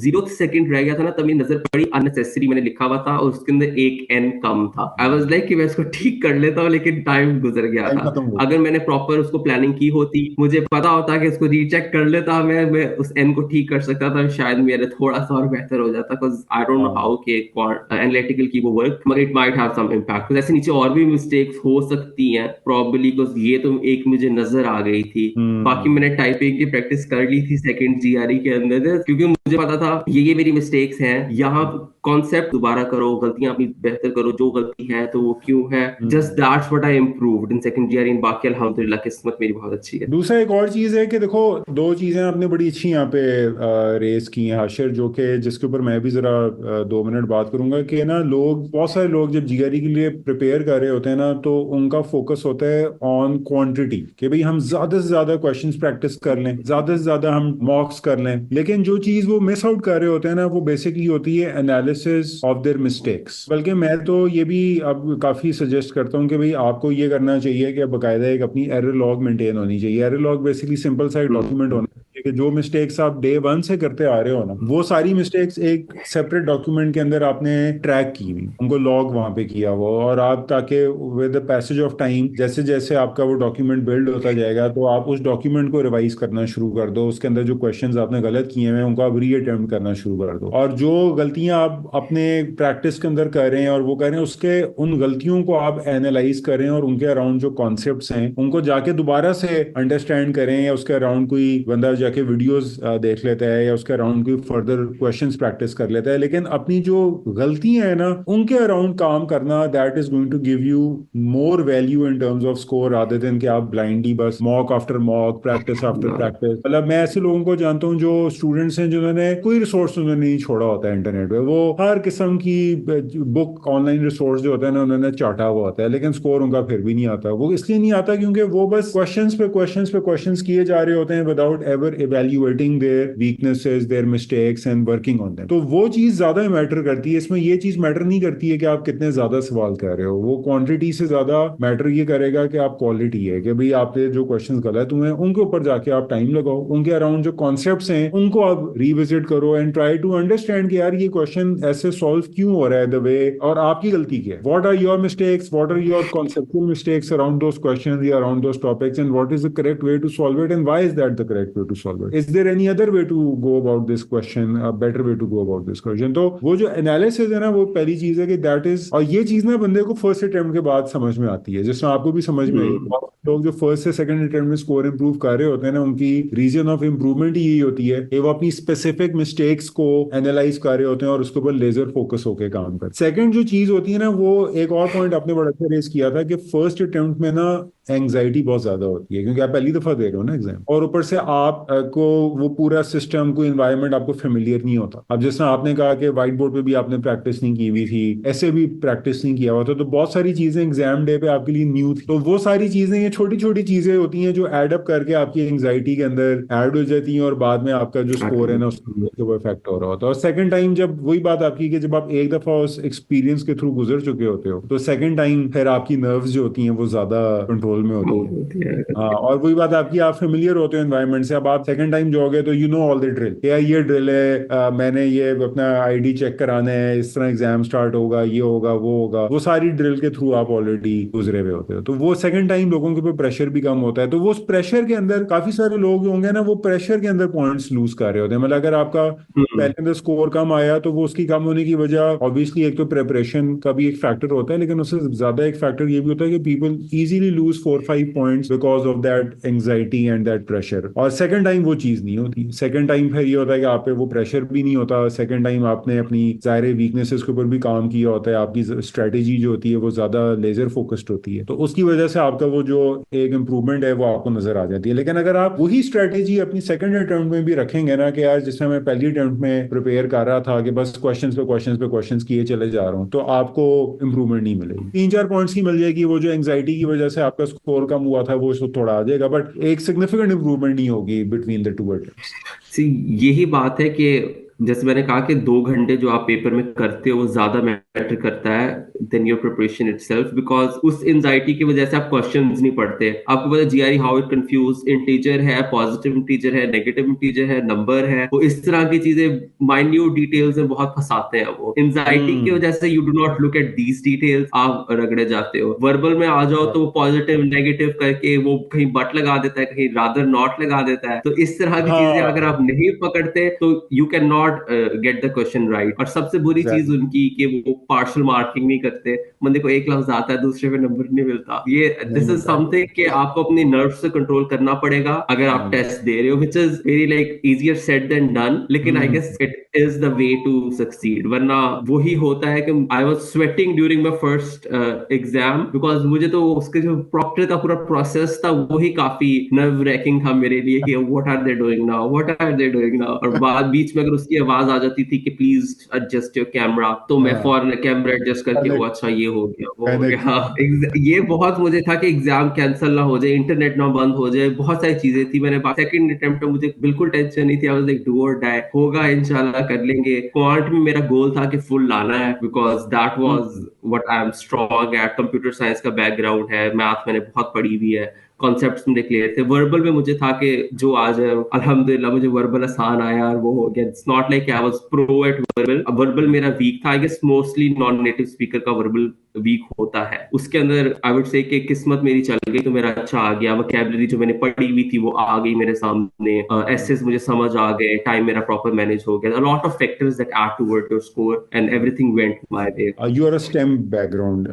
0 सेकंड रह गया था ना, तब मेरी नजर पड़ी अननेसेसरी मैंने लिखा हुआ था और उसके अंदर एक एन कम था। आई वाज लाइक कि मैं इसको ठीक कर लेता हूँ, लेकिन टाइम गुजर गया था। अगर मैंने प्रॉपर उसको प्लानिंग की होती, मुझे पता होता कि इसको रीचेक कर लेता, मैं उस एन को ठीक कर सकता था, शायद मेरे थोड़ा सा और बेहतर हो जाता। Because I don't know how के एनालिटिकल की वो वर्क, मगर it might have some impact. ऐसे नीचे और भी मिस्टेक्स हो सकती हैं प्रॉब्ली, बिकॉज ये तो एक मुझे नजर आ गई थी। बाकी मैंने टाइपिंग की प्रैक्टिस कर ली थी सेकंड जीआरई के अंदर, क्योंकि मुझे पता था ये मेरी मिस्टेक्स हैं। यहाँ कॉन्सेप्ट दोबारा करो, गलतियां अपनी बेहतर करो, जो गलती है तो वो क्यों है। Just that's what I improved in second GRE. बाकी अल्हम्दुलिल्लाह किस्मत मेरी बहुत अच्छी है। दूसरा एक और चीज है कि देखो, दो चीजें आपने बड़ी अच्छी यहाँ पे रेस की हैं हाशिर, जो कि जिसके ऊपर मैं भी जरा 2 मिनट बात करूंगा कि ना, लोग, बहुत सारे लोग जब जीआरई के लिए प्रिपेयर कर रहे होते हैं ना, तो उनका फोकस होता है ऑन क्वांटिटी, कि भाई हम ज्यादा से ज्यादा क्वेश्चंस प्रैक्टिस कर लें, ज्यादा से ज्यादा हम मॉक्स कर लें। लेकिन जो चीज वो मिस आउट कर रहे होते हैं ना, वो बेसिकली होती है एनालिसिस ऑफ देयर मिस्टेक्स। बल्कि मैं तो ये भी अब काफी सजेस्ट करता हूँ कि भाई आपको ये करना चाहिए कि बाकायदा एक अपनी एरर लॉग मेंटेन होनी चाहिए। एरर लॉग बेसिकली सिंपल सा एक डॉक्यूमेंट होना चाहिए कि जो मिस्टेक्स आप डे 1 से करते आ रहे हो ना, वो सारी मिस्टेक्स एक सेपरेट डॉक्यूमेंट के अंदर आपने ट्रैक की हुई, उनको लॉग वहां पे किया हुआ। और आप, ताकि with the passage of time, जैसे जैसे आपका वो डॉक्यूमेंट बिल्ड होता जाएगा, तो आप उस डॉक्यूमेंट को रिवाइज करना शुरू कर दो। उसके अंदर जो क्वेश्चंस आपने गलत किए हैं उनको आप रीअटेम्प्ट करना शुरू कर दो। और जो गलतियां आप अपने प्रैक्टिस के अंदर कर रहे हैं और वो कर रहे हैं, उसके उन गलतियों को आप एनालाइज करें और उनके अराउंड जो कॉन्सेप्ट्स हैं उनको जाके दोबारा से अंडरस्टैंड करें, या उसके अराउंड कोई बंदा जाके वीडियोस देख लेता है, या उसके अराउंड कोई फर्दर क्वेश्चंस प्रैक्टिस कर लेता है। लेकिन अपनी जो गलतियां हैं ना, उनके अराउंड काम करना, that is going to give you more value in terms of score, rather than कि आप ब्लाइंडली बस mock after mock, practice after practice. मतलब मैं ऐसे लोगों को जानता हूँ जो स्टूडेंट्स हैं जिन्होंने कोई रिसोर्स उन्होंने नहीं छोड़ा होता है इंटरनेट पे, वो हर किस्म की बुक, ऑनलाइन रिसोर्स जो होता है ना, उन्होंने चाटा हुआ होता है, लेकिन स्कोर उनका फिर भी नहीं आता। वो इसलिए नहीं आता क्योंकि वो बस क्वेश्चंस पे क्वेश्चंस पे क्वेश्चंस किए जा रहे होते हैं without ever evaluating their weaknesses, their mistakes and working on them. तो वो चीज ज्यादा मैटर करती है इसमें। ये चीज मैटर नहीं करती है कि आप कितने ज्यादा सवाल कर रहे हो, वो क्वांटिटी से ज्यादा मैटर ये करेगा कि आप क्वालिटी है, कि भाई आपके जो क्वेश्चंस गलत हुए हैं उनके ऊपर जाके आप टाइम लगाओ, उनके अराउंड जो कॉन्सेप्ट्स हैं उनको आप रिविजिट करो एंड ट्राई टू अंडरस्टैंड कि यार ये क्वेश्चन ऐसे सॉल्व क्यों हो रहा है द वे, और आपकी गलती क्या है, what are your mistakes, what are your conceptual mistakes around those questions या around those topics, and what is the correct way to solve it, and why is that the correct way to solve it, is there any other way to go about this question, a better way to go about this question. तो वो जो analysis है ना, वो पहली चीज है कि दैट इज, और ये चीज ना बंदे को फर्स्ट अटेम्प्ट के बाद समझ में आती है, जिसमें आपको भी समझ में आई। लोग जो फर्स्ट से सेकंड अटेम्प्ट में स्कोर इंप्रूव कर रहे होते हैं ना, उनकी रीजन ऑफ इंप्रूवमेंट ही यही होती है कि वो अपनी स्पेसिफिक मिस्टेक्स को एनालाइज कर रहे होते हैं और उसके ऊपर लेजर फोकस होकर काम करते हैं। सेकंड जो चीज होती है ना, वो एक और पॉइंट आपने बड़ा अच्छा रेज किया था कि फर्स्ट अटेम्प्ट में ना एंग्जाइटी बहुत ज्यादा होती है, क्योंकि आप पहली दफा दे रहे हो ना एग्जाम, और ऊपर से आप को वो पूरा सिस्टम, कोई एनवायरनमेंट आपको फेमिलियर नहीं होता। अब जैसे आपने कहा कि व्हाइट बोर्ड पे भी आपने प्रैक्टिस नहीं की हुई थी, ऐसे भी प्रैक्टिस नहीं किया हुआ था, तो बहुत सारी चीजें एग्जाम डे पे आपके लिए न्यू थी। तो वो सारी चीजें, ये छोटी छोटी चीजें होती हैं जो एड अप करके आपकी एंग्जाइटी के अंदर ऐड हो जाती हैं, और बाद में आपका जो स्कोर है ना, उसके वो इफेक्ट हो रहा होता है। और सेकंड टाइम जब, वही बात आपकी कि जब आप एक दफा उस एक्सपीरियंस के थ्रू गुजर चुके होते हो, तो सेकंड टाइम फिर आपकी नर्व्स जो होती हैं वो ज्यादा कंट्रोल में होती है। हाँ, और वही बात आपकी, आप फेमिलियर होते हो एनवायरनमेंट से। अब आप सेकंड टाइम जाओगे तो you know all the drill, यार ये ड्रिल है, मैंने ये अपना आईडी चेक कराना है, इस तरह एग्जाम स्टार्ट होगा, ये होगा वो होगा, वो सारी ड्रिल के थ्रू आप ऑलरेडी गुजरे हुए होते हो। तो वो सेकंड टाइम लोगों के ऊपर प्रेशर भी कम होता है, तो वो उस प्रेशर के अंदर काफी सारे लोग होंगे ना, वो प्रेशर के अंदर पॉइंट्स लूज कर रहे होते हैं। मतलब अगर आपका पहले अंदर स्कोर कम आया तो वो उसकी कम होने की वजह ऑब्वियसली एक तो प्रिपरेशन का भी एक फैक्टर होता है, लेकिन उससे ज्यादा एक फैक्टर ये भी होता है कि people easily lose 4-5 points because of that anxiety and that pressure. और सेकंड टाइम वो चीज नहीं होती। सेकंड टाइम फिर ये होता है कि आप पे वो प्रेशर भी नहीं होता। सेकंड टाइम आपने अपनी ज़ाहिर वीकनेसेस के ऊपर भी काम किया होता है, आपकी स्ट्रेटेजी जो होती है वो ज्यादा लेजर फोकस्ड होती है, तो उसकी वजह से आपका वो जो एक इम्प्रूवमेंट है वो आपको नजर आ जाती है। लेकिन अगर आप वही स्ट्रेटेजी अपनी सेकंड अटेम्प्ट में भी रखेंगे ना कि यार जिसमें मैं पहली अटेम्प्ट में प्रिपेयर कर रहा था कि बस क्वेश्चंस किए चले जा रहा हूँ, तो आपको इंप्रूवमेंट नहीं मिलेगी। 3-4 पॉइंट्स की मिल जाएगी, वो जो एंग्जाइटी की वजह से आपका स्कोर कम हुआ था वो थोड़ा आ जाएगा, बट एक सिग्निफिकेंट इंप्रूवमेंट नहीं होगी बिटवीन द टू अटेम्प्ट्स। यही बात है कि जैसे मैंने कहा कि 2 घंटे जो आप पेपर में करते हो वो ज्यादा मैटर करता है than your preparation itself, because उस एंजाइटी की वजह से आप क्वेश्चंस नहीं पढ़ते। आपको पता GRE how it confuse, integer है, पॉजिटिव इंटीजर है, नेगेटिव इंटीजर है, नंबर है, वो इस तरह की चीजें माइन्यूट डिटेल्स में बहुत फंसाते हैं। वो एंजाइटी की वजह से you do not look at these details, आप रगड़े जाते हो। वर्बल में आ जाओ तो वो पॉजिटिव नेगेटिव करके वो कहीं बट लगा देता है, कहीं रादर नॉट लगा देता है। तो इस तरह की चीजें अगर हाँ आप नहीं पकड़ते तो you can not get the question right. और सबसे बुरी चीज एग्जैक्टली। उनकी कि वो पार्शियल मार्किंग नहीं करते। बंदे को एक लफ्ज आता है, दूसरे पे नंबर नहीं मिलता। ये नहीं दिस इज मिलता। समथिंग कि आपको अपने नर्व से कंट्रोल करना पड़ेगा अगर आप हम्म टेस्ट दे रहे हो, which is very like easier said than done, लेकिन I hmm guess it is the way to succeed. वरना वही होता है कि I was sweating during my first exam, because मुझे तो उसके जो प्रॉक्टर का पूरा प्रोसेस था वही काफी नर्व रैकिंग था मेरे लिए कि what are they doing now, what are they doing now. और बाद बीच में अगर उसकी आवाज आ जाती थी कि प्लीज एडजस्ट योर कैमरा, तो मैं हाँ फौरन कैमरा एडजस्ट करके मैंने वो अच्छा ये हो गया वो हो मैंने गया। हाँ, ये बहुत मुझे था कि एग्जाम कैंसिल ना हो जाए, इंटरनेट ना बंद हो जाए, बहुत सारी चीजें थी। मैंने सेकंड अटेम्प्ट में मुझे बिल्कुल टेंशन नहीं थी, आई वाज लाइक डू और डाई, होगा इंशाल्लाह कर लेंगे। क्वांट में मेरा गोल था कि फुल लाना है, because that was what I am strong at. Computer science का बैकग्राउंड है, मैथ मैंने बहुत पढ़ी हुई है, कॉन्सेप्ट्स मुझे क्लियर थे। वर्बल में मुझे था कि जो आ जाए, अल्हम्दुलिल्लाह मुझे वर्बल आसान आया और वो हो गया। It's not like I was pro at verbal. Verbal मेरा वीक था, I guess mostly non native speaker का वर्बल वीक होता है। उसके अंदर आई वुड से कि किस्मत मेरी चल गई तो मेरा अच्छा आ गया। वोकैबुलरी जो मैंने पढ़ी हुई थी वो आ गई मेरे सामने, एसेस मुझे समझ आ गए, टाइम मेरा प्रॉपर मैनेज हो गया। A lot of factors that add toward your score and everything went my way. You are a STEM background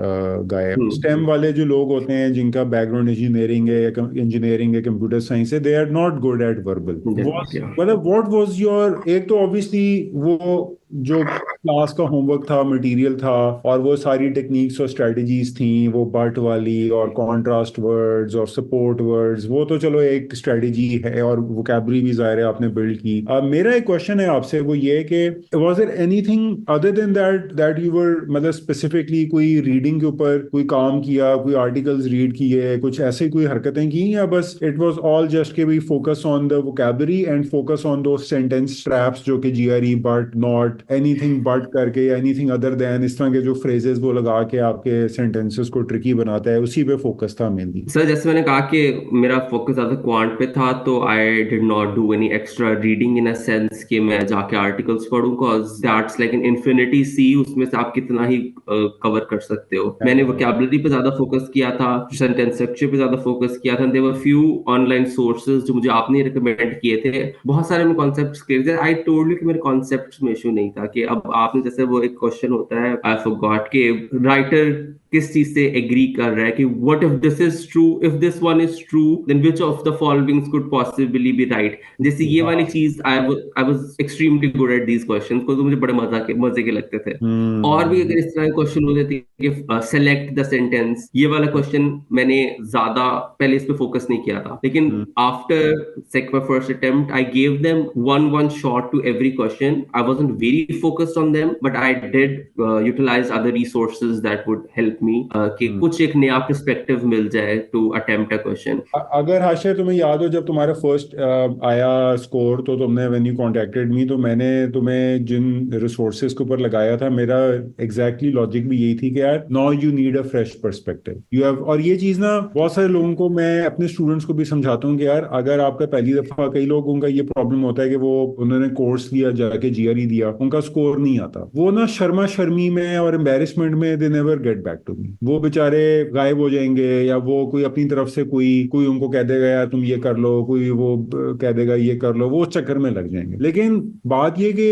guy. STEM वाले जो लोग होते हैं जिनका बैकग्राउंड इंजीनियरिंग है या इंजीनियरिंग है, कंप्यूटर साइंस है, they are not good at verbal. मतलब व्हाट वाज योर, एक तो ऑब्वियसली वो जो क्लास का होमवर्क था, मटेरियल था, और वो सारी टेक्निक्स और स्ट्रेटजीज थी, वो बट वाली और कॉन्ट्रास्ट वर्ड्स और सपोर्ट वर्ड्स, वो तो चलो एक स्ट्रेटजी है, और वोकैबुलरी भी ज़ाहिर है आपने बिल्ड की। मेरा एक क्वेश्चन है आपसे, वो ये कि was there anything other than that you were, मतलब स्पेसिफिकली कोई रीडिंग के ऊपर कोई काम किया, कोई आर्टिकल्स रीड किए, कुछ ऐसे कोई हरकतें की, या बस इट वाज ऑल जस्ट के we focus on the vocabulary and focus on दो सेंटेंस ट्रैप्स जो कि GRE but not anything but करके या एनीथिंग अदर देन, इस तरह के जो फ्रेजेस वो लगा के आपके सेंटेंसेस को ट्रिकी बनाता है, उसी पे फोकस था मेनली? सर जैसे मैंने कहा कि मेरा फोकस ज्यादा क्वांट पे था, तो I did not do any extra reading in a sense कि मैं जाके आर्टिकल्स पढूं, because that's like an infinity sea, उसमें से आप कितना ही कवर कर सकते हो। मैंने वोकैबुलरी पे ज्यादा फोकस किया था, सेंटेंस स्ट्रक्चर पे ज्यादा फोकस किया था। There were few online sources जो मुझे आपने रिकमेंड किए थे, बहुत सारे में कॉन्सेप्ट्स क्लियर थे। आई टोल्ड यू कि मेरे कॉन्सेप्ट्स में इशू नहीं था। कि अब आपने जैसे वो एक क्वेश्चन होता है, आई फॉरगॉट, कि राइटर किस चीज से एग्री कर रहा है, कि what if this is true, if this one is true then which of the followings could possibly be right. जैसे ये वाली चीज I was extremely good at these questions को, तो मुझे बड़े मजे के लगते थे। और भी अगर इस तरह के क्वेश्चन होते थे कि सेलेक्ट द सेंटेंस, ये वाला क्वेश्चन मैंने ज्यादा पहले इस पे फोकस नहीं किया था, लेकिन after my first attempt I gave them one shot to every question. I wasn't very very focused on them, but I did utilize other resources that would help me कि कुछ एक नया perspective मिल जाए to attempt a question. अगर हाशिर तुम्हें याद हो जब तुम्हारा फर्स्ट आया स्कोर तो तुमने व्हेन यू कॉन्टेक्टेड मी तो मैंने तुम्हें जिन रिसोर्सेज के ऊपर लगाया था मेरा एग्जैक्टली लॉजिक भी यही थी कि यार now you need a fresh perspective you have. और ये चीज ना बहुत सारे लोगों को मैं अपने स्टूडेंट्स को भी समझाता हूँ कि यार अगर आपका पहली दफा, कई लोगों का ये प्रॉब्लम होता है कि वो उन्होंने कोर्स दिया जाके जीआरई दिया उनका स्कोर नहीं आता, वो ना शर्मा शर्मी में और एम्बेरसमेंट में they never get back to me, वो बेचारे गायब हो जाएंगे या वो कोई अपनी तरफ से कोई उनको कह देगा यार तुम ये कर लो, कोई वो कह देगा ये कर लो, वो उस चक्कर में लग जाएंगे। लेकिन बात ये कि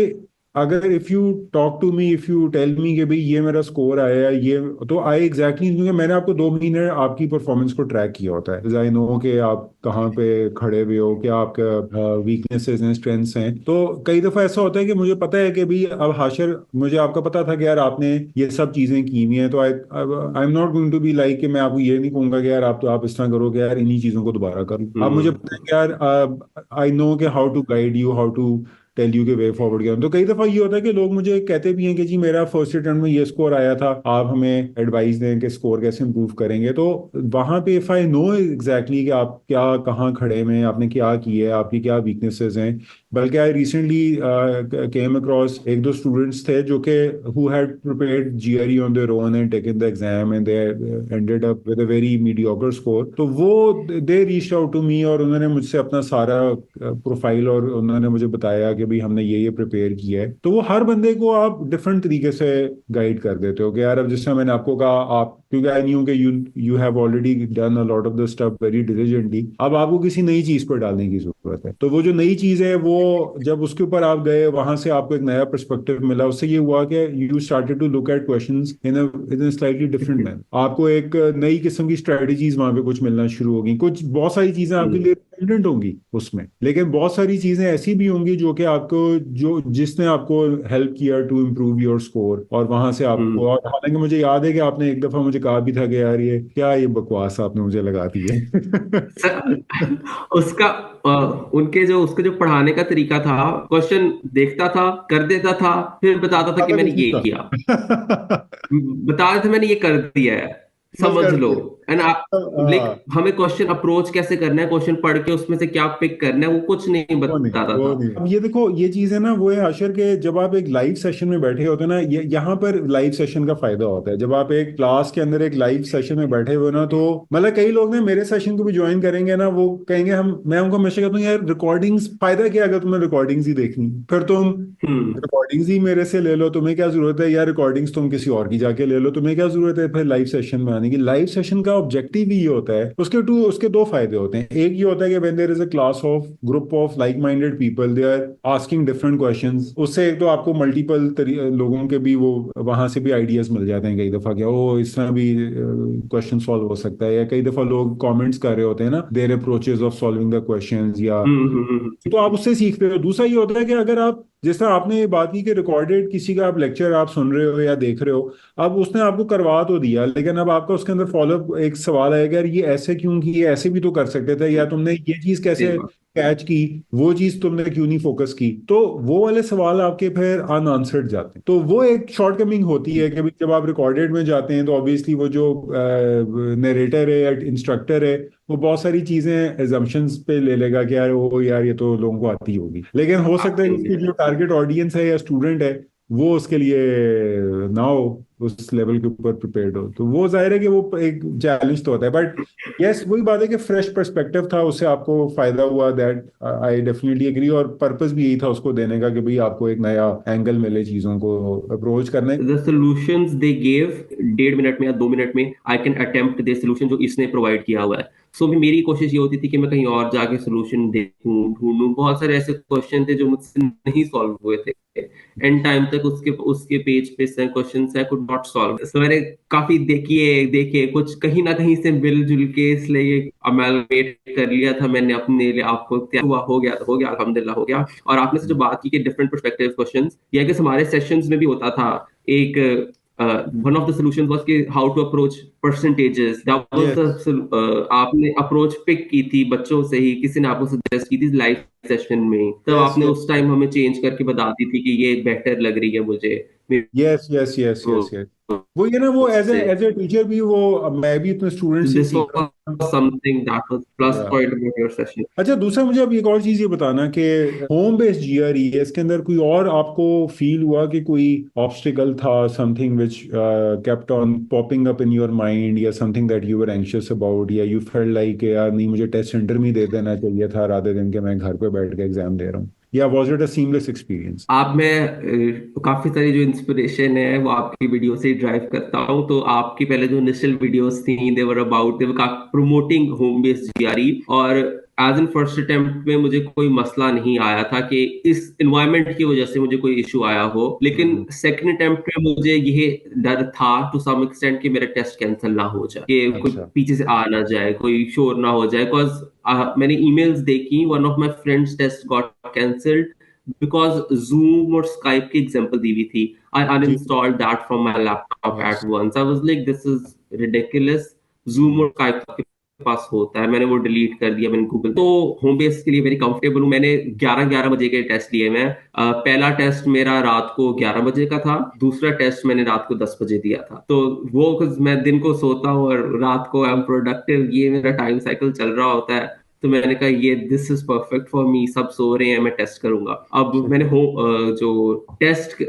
अगर if you talk to me, if you tell me कि भाई ये मेरा स्कोर आया है ये, तो आई एग्जैक्टली क्योंकि मैंने आपको 2 महीने आपकी परफॉर्मेंस को ट्रैक किया होता है, आई नो कि आप कहाँ पे खड़े हुए हो, क्या आपका वीकनेसेस हैं, स्ट्रेंथ्स हैं। तो कई दफा ऐसा होता है कि मुझे पता है कि भाई अब हाशिर मुझे आपका पता था कि यार आपने ये सब चीजें की हुई हैं, तो I am not going to be like कि मैं आपको ये नहीं कहूंगा कि यार आप इस तरह करो कि यार इन्हीं चीजों को दोबारा करो। अब मुझे पता है कि यार आई नो कि how to guide you, how to tell you के वे फॉरवर्ड किया। तो कई दफा ये होता है कि लोग मुझे कहते भी हैं कि जी मेरा फर्स्ट अटेम्प्ट में ये स्कोर आया था, आप हमें एडवाइस दें कि स्कोर कैसे इंप्रूव करेंगे। तो वहां पे इफ आई नो एग्जैक्टली कि आप क्या कहाँ खड़े में, आपने क्या किया है, आपकी क्या वीकनेसेस हैं। बल्कि आई रिसेंटली केम अक्रॉस एक दो स्टूडेंट्स थे जो कि who had prepared GRE on their own and taken the exam and they ended up with a very mediocre score. तो वो they reached out to me और उन्होंने मुझसे अपना सारा प्रोफाइल और उन्होंने मुझे बताया कि भाई हमने ये प्रिपेयर किया है। तो वो हर बंदे को आप डिफरेंट तरीके से गाइड कर देते हो कि यार अब जिस तरह मैंने आपको कहा, आप क्योंकि आई न्यू कि you have already done a lot of the stuff very diligently, अब आपको किसी नई चीज पर डालने की जरूरत है। तो वो जो नई चीज है वो जब उसके ऊपर आप गए, वहां से आपको एक नया पर्सपेक्टिव मिला, उससे ये हुआ कि you started to look at questions in a slightly different manner. आपको एक नई किस्म की स्ट्रेटजीज वहां पे कुछ मिलना शुरू होगी, कुछ बहुत सारी चीजें आपके लिए रिलेवेंट होंगी उसमें, लेकिन बहुत सारी चीजें ऐसी भी होंगी जो कि आपको जो जिसने आपको हेल्प किया टू इम्प्रूव योर स्कोर। और वहां से आपको, और हालांकि मुझे याद है कि आपने एक दफा मुझे कहा भी था कि यार ये क्या, ये बकवास आपने मुझे लगा दी है। उसका उसके जो पढ़ाने का तरीका था, क्वेश्चन देखता था, कर देता था, फिर बताता था कि मैंने ये किया, बता रहे थे मैंने ये कर दिया है, बस समझ कर लो। दिया। एंड लाइक हाँ, हमें क्वेश्चन अप्रोच कैसे करना है, क्वेश्चन पढ़ के उसमें से क्या पिक करना है, वो कुछ नहीं वो नहीं, बताता वो था। नहीं। अब ये देखो, ये चीज है ना, वो है आशर के जब आप एक लाइव सेशन में बैठे होते हैं ना, ये यहाँ पर लाइव सेशन का फायदा होता है। जब आप एक क्लास के अंदर एक लाइव सेशन में बैठे हुए ना, तो मतलब कई लोग ना मेरे सेशन को भी ज्वाइन करेंगे ना, वो कहेंगे मैं उनको हमेशा कहता हूँ यार रिकॉर्डिंग्स, फायदा क्या अगर तुम्हें रिकॉर्डिंग्स ही देखनी, फिर तुम हम्म रिकॉर्डिंग्स ही मेरे से ले लो, तुम्हें क्या जरूरत है यार रिकॉर्डिंग्स तुम किसी और की जाके ले लो, तुम्हें क्या जरूरत है फिर लाइव सेशन में आने की। लाइव सेशन का ऑब्जेक्टिव ही ये होता है, उसके दो फायदे होते हैं। एक ये होता है कि when there is a class of group of like minded people, they are asking different questions, उससे एक तो आपको मल्टीपल लोगों के भी वो वहां से भी आइडियाज मिल जाते हैं कई दफा, क्या ओ इस तरह भी क्वेश्चन सॉल्व हो सकता है। या कई दफा लोग कमेंट्स कर रहे होते हैं ना, their approaches of solving the questions, या तो आप उससे सीखते हो। दूसरा ये होता है कि अगर आप, जिस तरह आपने ये बात की कि रिकॉर्डेड किसी का आप लेक्चर आप सुन रहे हो या देख रहे हो, अब उसने आपको करवा तो दिया, लेकिन अब आपका उसके अंदर फॉलोअप एक सवाल आएगा, यार ये ऐसे क्यों की, ये ऐसे भी तो कर सकते थे, या तुमने ये चीज सही कैसे बात। कैच की, वो चीज तुमने क्यों नहीं फोकस की। तो वो वाले सवाल आपके फिर अनआंसर्ड जाते हैं। तो वो एक शॉर्टकमिंग होती है कि भाई जब आप रिकॉर्डेड में जाते हैं तो ऑब्वियसली वो जो नरेटर है या इंस्ट्रक्टर है, वो बहुत सारी चीजें एजम्पशंस पे ले लेगा कि यार वो यार ये तो लोगों को आती होगी, लेकिन हो सकता है आती कि होगी। उसकी जो टारगेट ऑडियंस है या स्टूडेंट है वो उसके लिए ना हो उस लेवल के ऊपर प्रिपेयर्ड हो। तो वो जाहिर है कि वो एक चैलेंज तो होता है, बट यस वही बात है कि फ्रेश पर्सपेक्टिव था, उससे आपको फायदा हुआ, दैट आई डेफिनेटली एग्री। और पर्पस भी यही था उसको देने का कि भाई आपको एक नया एंगल मिले चीजों को अप्रोच करने। The solutions they gave, 1.5 minute में या 2 मिनट में I can attempt they solution जो इसने प्रोवाइड किया हुआ है। सो भी मेरी कोशिश ये होती थी कि मैं कहीं और जाके सोल्यूशन देखूं, ढूंढूं। बहुत सारे ऐसे क्वेश्चन थे जो मुझसे नहीं सॉल्व हुए थे, एंड टाइम तक उसके उसके पेज पे से क्वेश्चंस है कुड नॉट सॉल्व। सो मैंने काफी देखे कुछ कहीं ना कहीं से मिलजुल के, इसलिए अमेलमेट कर लिया था मैंने अपने लिए। आपको हुआ, हो गया अल्हम्दुलिल्लाह हो गया। और आपने से जो बात की कि डिफरेंट पर्सपेक्टिव क्वेश्चंस, या कि हमारे सेशंस में भी होता था एक one of the solutions was कि how to approach percentages. That was Yes. the आपने approach pick की थी बच्चों से ही, किसी ने आपको suggest की थी लाइव सेशन में, तब Yes, आपने yes, उस टाइम हमें चेंज करके बता दी थी कि ये बेटर लग रही है मुझे yes, yes, yes, yes, yes. वो ये ना, वो उससे. एज ए टीचर भी, वो मैं भी इतने स्टूडेंट से This सीखा. was something that was plus Yeah. point about your session. अच्छा, दूसरा मुझे अब एक और चीज ये बताना कि होम बेस्ड जीआरई है, इसके अंदर कोई और आपको फील हुआ कि कोई ऑब्स्टिकल था, something which kept on popping up in your mind, या something that you were anxious about, या यू फेल्ट लाइक यार नहीं, मुझे टेस्ट सेंटर में ही दे देना चाहिए था रादर देन कि मैं घर पे बैठ के एग्जाम दे रहा हूँ, या was it a seamless experience? आप मैं काफी सारी जो इंस्पिरेशन है वो आपकी वीडियो से ड्राइव करता हूँ. तो आपकी पहले जो इनिशियल वीडियोस थी दे वर प्रमोटिंग होम बेस्ड जीआरई, और एज इन फर्स्ट अटेम्प्ट में मुझे कोई मसला नहीं आया था कि इस एनवायरनमेंट की वजह से मुझे कोई इशू आया हो. लेकिन सेकंड अटेम्प्ट में मुझे ये डर था टू सम एक्सटेंट कि मेरा टेस्ट कैंसिल ना हो जाए, कि कोई अच्छा. पीछे से आ ना जाए, कोई शोर ना हो जाए. बिकॉज मैंने ईमेल्स देखी, one of my friends test got cancelled because Zoom और Skype की एग्जांपल दी हुई थी. I ji. uninstalled that from my laptop at once. I was like, this is ridiculous. Zoom और Skype आपके पास होता है, मैंने वो डिलीट कर दिया. मैंने गूगल तो होम बेस के लिए वेरी कंफर्टेबल हूँ. मैंने 11 बजे के टेस्ट लिए. मैं पहला टेस्ट मेरा रात को 11 बजे का था, दूसरा टेस्ट मैंने रात को 10 बजे दिया था. तो वो मैं दिन को सोता हूँ और रात को आई एम प्रोडक्टिव, ये मेरा टाइम साइकिल चल रहा होता है. तो मैंने कहा ये this is perfect for me, सब सो रहे हैं, मैं टेस्ट करूंगा. अब मैंने जो टेस्ट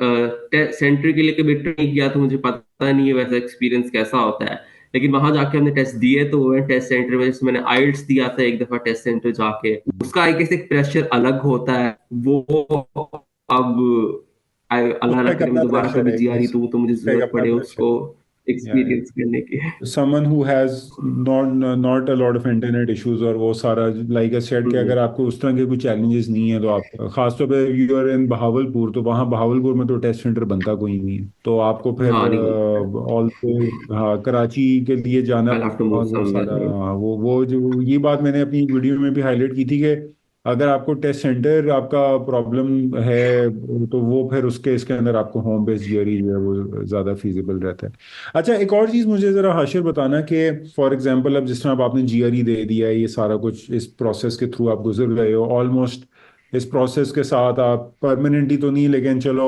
सेंटर के लिए कभी ट्राई किया तो मुझे पता नहीं है वैसा एक्सपीरियंस कैसा होता है. लेकिन वहां जाके हमने टेस्ट दिए तो वो टेस्ट सेंटर में, जैसे मैंने आइल्स दिया था एक दफा टेस्ट सेंटर जाके, उसका आई गेस एक प्रेशर अलग होता है वो. अब अल्लाह ना उसका करे मैं कितना दोबारा प्रेशर कभी है, जीआरई दूं तो मुझे उसका जरूरत कितना पड़े प्रेशर उसको है? एक्सपीरियंस करने की. someone who has not a lot of internet issues, और वो सारा लाइक आई सेड कि अगर आपको उस तरह के कोई चैलेंजेस नहीं है, तो आप खासतौर पे यू आर इन बहावलपुर, तो वहाँ बहावलपुर में तो टेस्ट सेंटर बनता कोई नहीं है, तो आपको फिर हाँ नहीं बनता. ऑल हाँ कराची के लिए जाना I'll have to पड़ता, move और वो सारा somewhere. हाँ, वो जो ये बात मैंने अपनी वीडियो में भी हाईलाइट की थी कि अगर आपको टेस्ट सेंटर आपका प्रॉब्लम है, तो वो फिर उसके इसके अंदर आपको होम बेस्ड जीआरई जो है वो ज़्यादा फीजिबल रहता है. अच्छा, एक और चीज़ मुझे ज़रा हाशिर बताना कि फॉर एग्जांपल अब जिस तरह अब आपने जीआरई दे दिया है, ये सारा कुछ इस प्रोसेस के थ्रू आप गुजर गए हो ऑलमोस्ट, इस प्रोसेस के साथ आप परमानेंटली तो नहीं, लेकिन चलो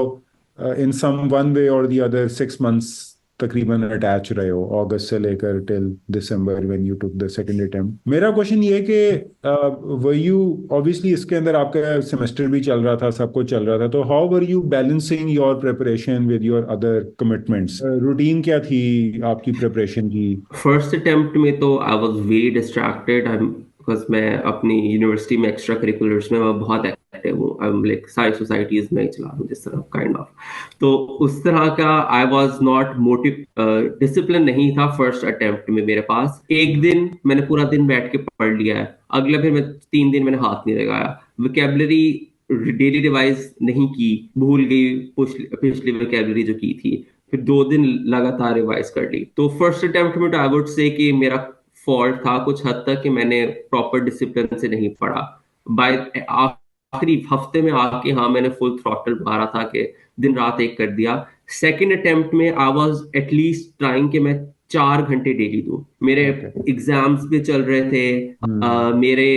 इन सम वन वे और दी अदर 6 मंथ्स तकरीबन अटैच रहे हो, अगस्त से लेकर till December when you took the second attempt. मेरा क्वेश्चन ये है कि वर यू ऑब्वियसली इसके अंदर आपका सेमेस्टर भी चल रहा था, सब कुछ चल रहा था, तो how were you balancing your preparation with your other commitments? Routine क्या थी आपकी प्रिपरेशन की? फर्स्ट अटेम्प्ट में तो I was very distracted. Because मैं अपनी यूनिवर्सिटी में एक्स्ट्रा करिकुलर्स में मैं बहुत एक्टिव हूँ. आई एम लाइक सारी सोसाइटीज में ही चला रहा हूँ जिस तरह काइंड ऑफ. तो उस तरह का I was not motive discipline नहीं था फर्स्ट अटेम्प्ट में मेरे पास. एक दिन मैंने पूरा दिन बैठ के पढ़ लिया है, अगले फिर मैं 3 दिन मैंने हाथ नहीं लगाया. वोकैबुलरी डेली रिवाइज नहीं की, भूल गई पिछली वोकैबुलरी जो की थी. फिर 2 दिन लगातार रिवाइज कर ली. तो फर्स्ट अटेम्प्ट में आई वुड से कि मेरा फॉल्ट था कुछ हद तक कि मैंने प्रॉपर डिसिप्लिन से नहीं पढ़ा. बाय आखिरी हफ्ते में आके हाँ मैंने फुल थ्रॉटल मारा था कि दिन रात एक कर दिया. सेकंड अटेम्प्ट में आई वाज एटलीस्ट ट्राइंग कि मैं 4 घंटे डेली दूं. मेरे एग्जाम्स भी चल रहे थे, मेरे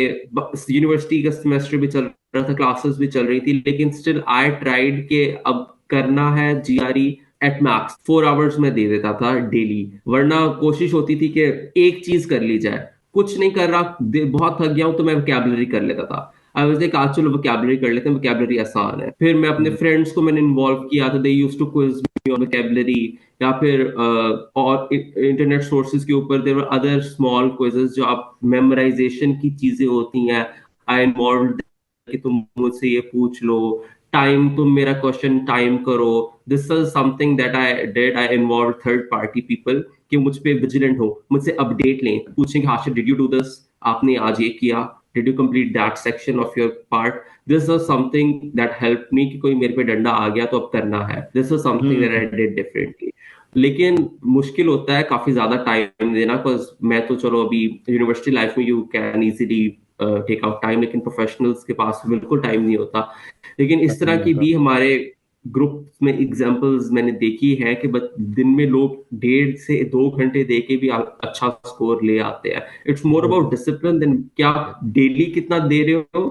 यूनिवर्सिटी का सेमेस्टर भी चल रहा था, क्लासेस भी चल रही थी, लेकिन स्टिल आई ट्राइड के अब करना है जीआरई एट मैक्स 4 आवर्स में दे देता था डेली. वरना कोशिश होती थी कि एक चीज कर ली जाए. कुछ नहीं कर रहा, बहुत थक गया हूं तो मैं वोकैबुलरी कर लेता था. आई वाज लाइक आज चलो वोकैबुलरी कर लेते हैं, वोकैबुलरी आसान है. फिर मैं अपने फ्रेंड्स को मैंने इन्वॉल्व किया, तो they used to quiz me on vocabulary, या फिर और इंटरनेट सोर्सेज के ऊपर there were other small quizzes जो आप मेमोराइजेशन की चीजें होती हैं. आई इन्वॉल्व कि तुम मुझसे ये पूछ लो, टाइम तुम मेरा क्वेश्चन टाइम करो. This is something that I did. I involve third party people कि मुझ पे विजिलेंट हो, मुझसे अपडेट लें, पूछें कि Hashir did you do this, आपने आज ये किया, did you complete that section of your part. This is something that help me कि कोई मेरे पे डंडा आ गया तो अब करना है. This is something that I did differently. लेकिन मुश्किल होता है काफी ज्यादा टाइम देना, बिकॉज मैं तो चलो अभी यूनिवर्सिटी लाइफ में you can easily take out time, लेकिन प्रोफेशनल्स के पास बिल्कुल टाइम नहीं होता. लेकिन इस तरह की भी हमारे ग्रुप में एग्जांपल्स मैंने देखी है कि बस दिन में लोग 1.5 से 2 घंटे दे के भी अच्छा स्कोर ले आते हैं। It's more about discipline than क्या आप डेली कितना दे रहे हो,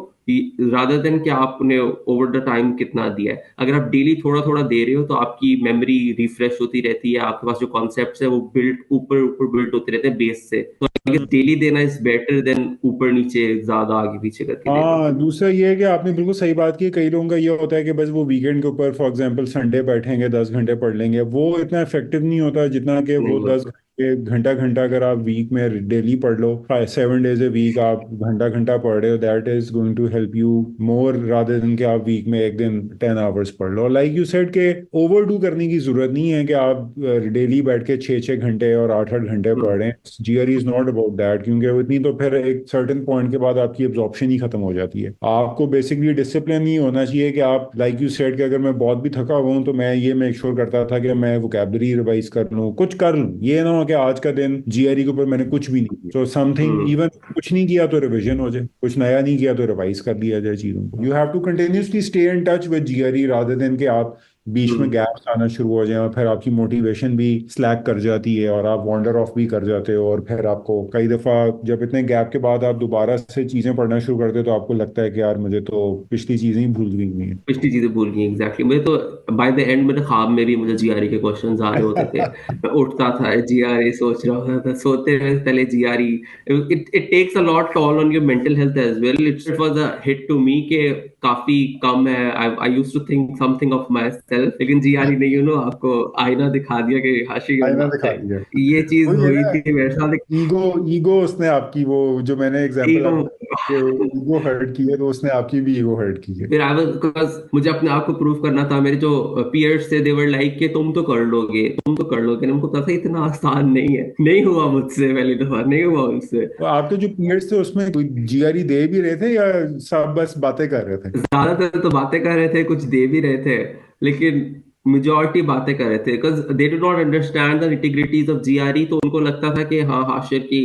रादर देन कि आपने ओवर द टाइम कितना दिया है। अगर आप डेली थोड़ा थोड़ा दे रहे हो तो आपकी मेमोरी रिफ्रेश होती रहती है, आपके पास जो कॉन्सेप्ट्स है वो बिल्ड ऊपर ऊपर बिल्ड होते रहते हैं बेस से। तो आई गेस डेली देना इज बेटर देन ऊपर नीचे ज्यादा आगे पीछे करके देना। हाँ, दूसरा ये है कि आपने बिल्कुल सही बात की। कई लोगों का ये होता है कि बस वो वीकेंड के ऊपर फॉर एग्जांपल संडे बैठेंगे 10 घंटे पढ़ लेंगे, वो इतना इफेक्टिव नहीं होता जितना कि वो नहीं दस होता। घंटा घंटा अगर आप वीक में डेली पढ़ लो, 7 डेज ए वीक आप घंटा घंटा पढ़ रहे हो, that is going to help you more rather than कि आप वीक में एक दिन 10 आवर्स पढ़ लो। लाइक यू सेड के ओवर डू करने की जरूरत नहीं है कि आप डेली बैठ के 6 6 घंटे और 8 8 घंटे पढ़ रहे हैं। GRE is not about that, क्योंकि वो इतनी तो फिर एक सर्टेन पॉइंट के बाद आपकी एब्जॉर्प्शन ही खत्म हो जाती है। आपको बेसिकली डिसिप्लिन ही होना चाहिए कि आप लाइक यू सेड कि अगर मैं बहुत भी थका हुआ हूं तो मैं ये मेक श्योर करता था कि मैं वोकैबुलरी रिवाइज कर लूं, कुछ कर लूं। ये ना हो कि आज का दिन जीआरई के ऊपर मैंने कुछ भी नहीं किया, तो समथिंग हम्म। इवन कुछ नहीं किया तो रिवीजन हो जाए, कुछ नया नहीं किया तो रिवाइज कर लिया जाए चीजों को। You have to continuously stay in touch with GRE rather than कि आप बीच में हम्म। गैप्स आना शुरू हो जाए और फिर आपकी मोटिवेशन भी स्लैक कर जाती है और आप वॉन्डर ऑफ भी कर जाते हो, और फिर आपको कई दफा जब इतने गैप के बाद आप दोबारा से चीजें पढ़ना शुरू करते हो तो आपको लगता है कि यार मुझे तो पिछली चीजें ही भूल गई हुई पिछली चीजें भूल गई एग्जैक्टली। मुझे तो बाय द एंड मेरे ख्वाब में भी मुझे जीआरई के क्वेश्चंस आ रहे होते थे। हैं। मैं उठता था जीआरई सोच रहा होता था, सोते हुए पहले GRE. It takes a lot toll on your mental health as well. It was a hit to me के काफी कम है। I used to think something of myself, लेकिन जीआरई ने आपको आईना दिखा दिया कि हाशी आईना गंदा दिखा है। दिया। ये चीज वही है हुई ना, थी मेरे साथ। ईगो ईगो उसने आपकी, वो जो मैंने एग्जांपल ईगो। आपको ईगो हर्ट की है, तो उसने आपकी भी ईगो हर्ट की है। फिर आई वाज बिकॉज मुझे अपने आप को प्रूव करना था। मेरे जो पीयर्स थे दे वर लाइक कि तुम तो कर लोगे, तुम तो कर लोगे। हमको पता था इतना आसान नहीं है। नहीं हुआ मुझसे, पहली दफा नहीं हुआ मुझसे। तो आपके जो पीरियड्स थे उसमें कोई जीआरई दे भी रहे थे या सब बस बातें कर रहे थे? ज्यादातर तो बातें कर रहे थे, कुछ दे भी रहे थे, लेकिन मेजोरिटी बातें कर रहे थे because they do not understand the integrities of GRE. तो उनको लगता था कि हाँ हाशिर की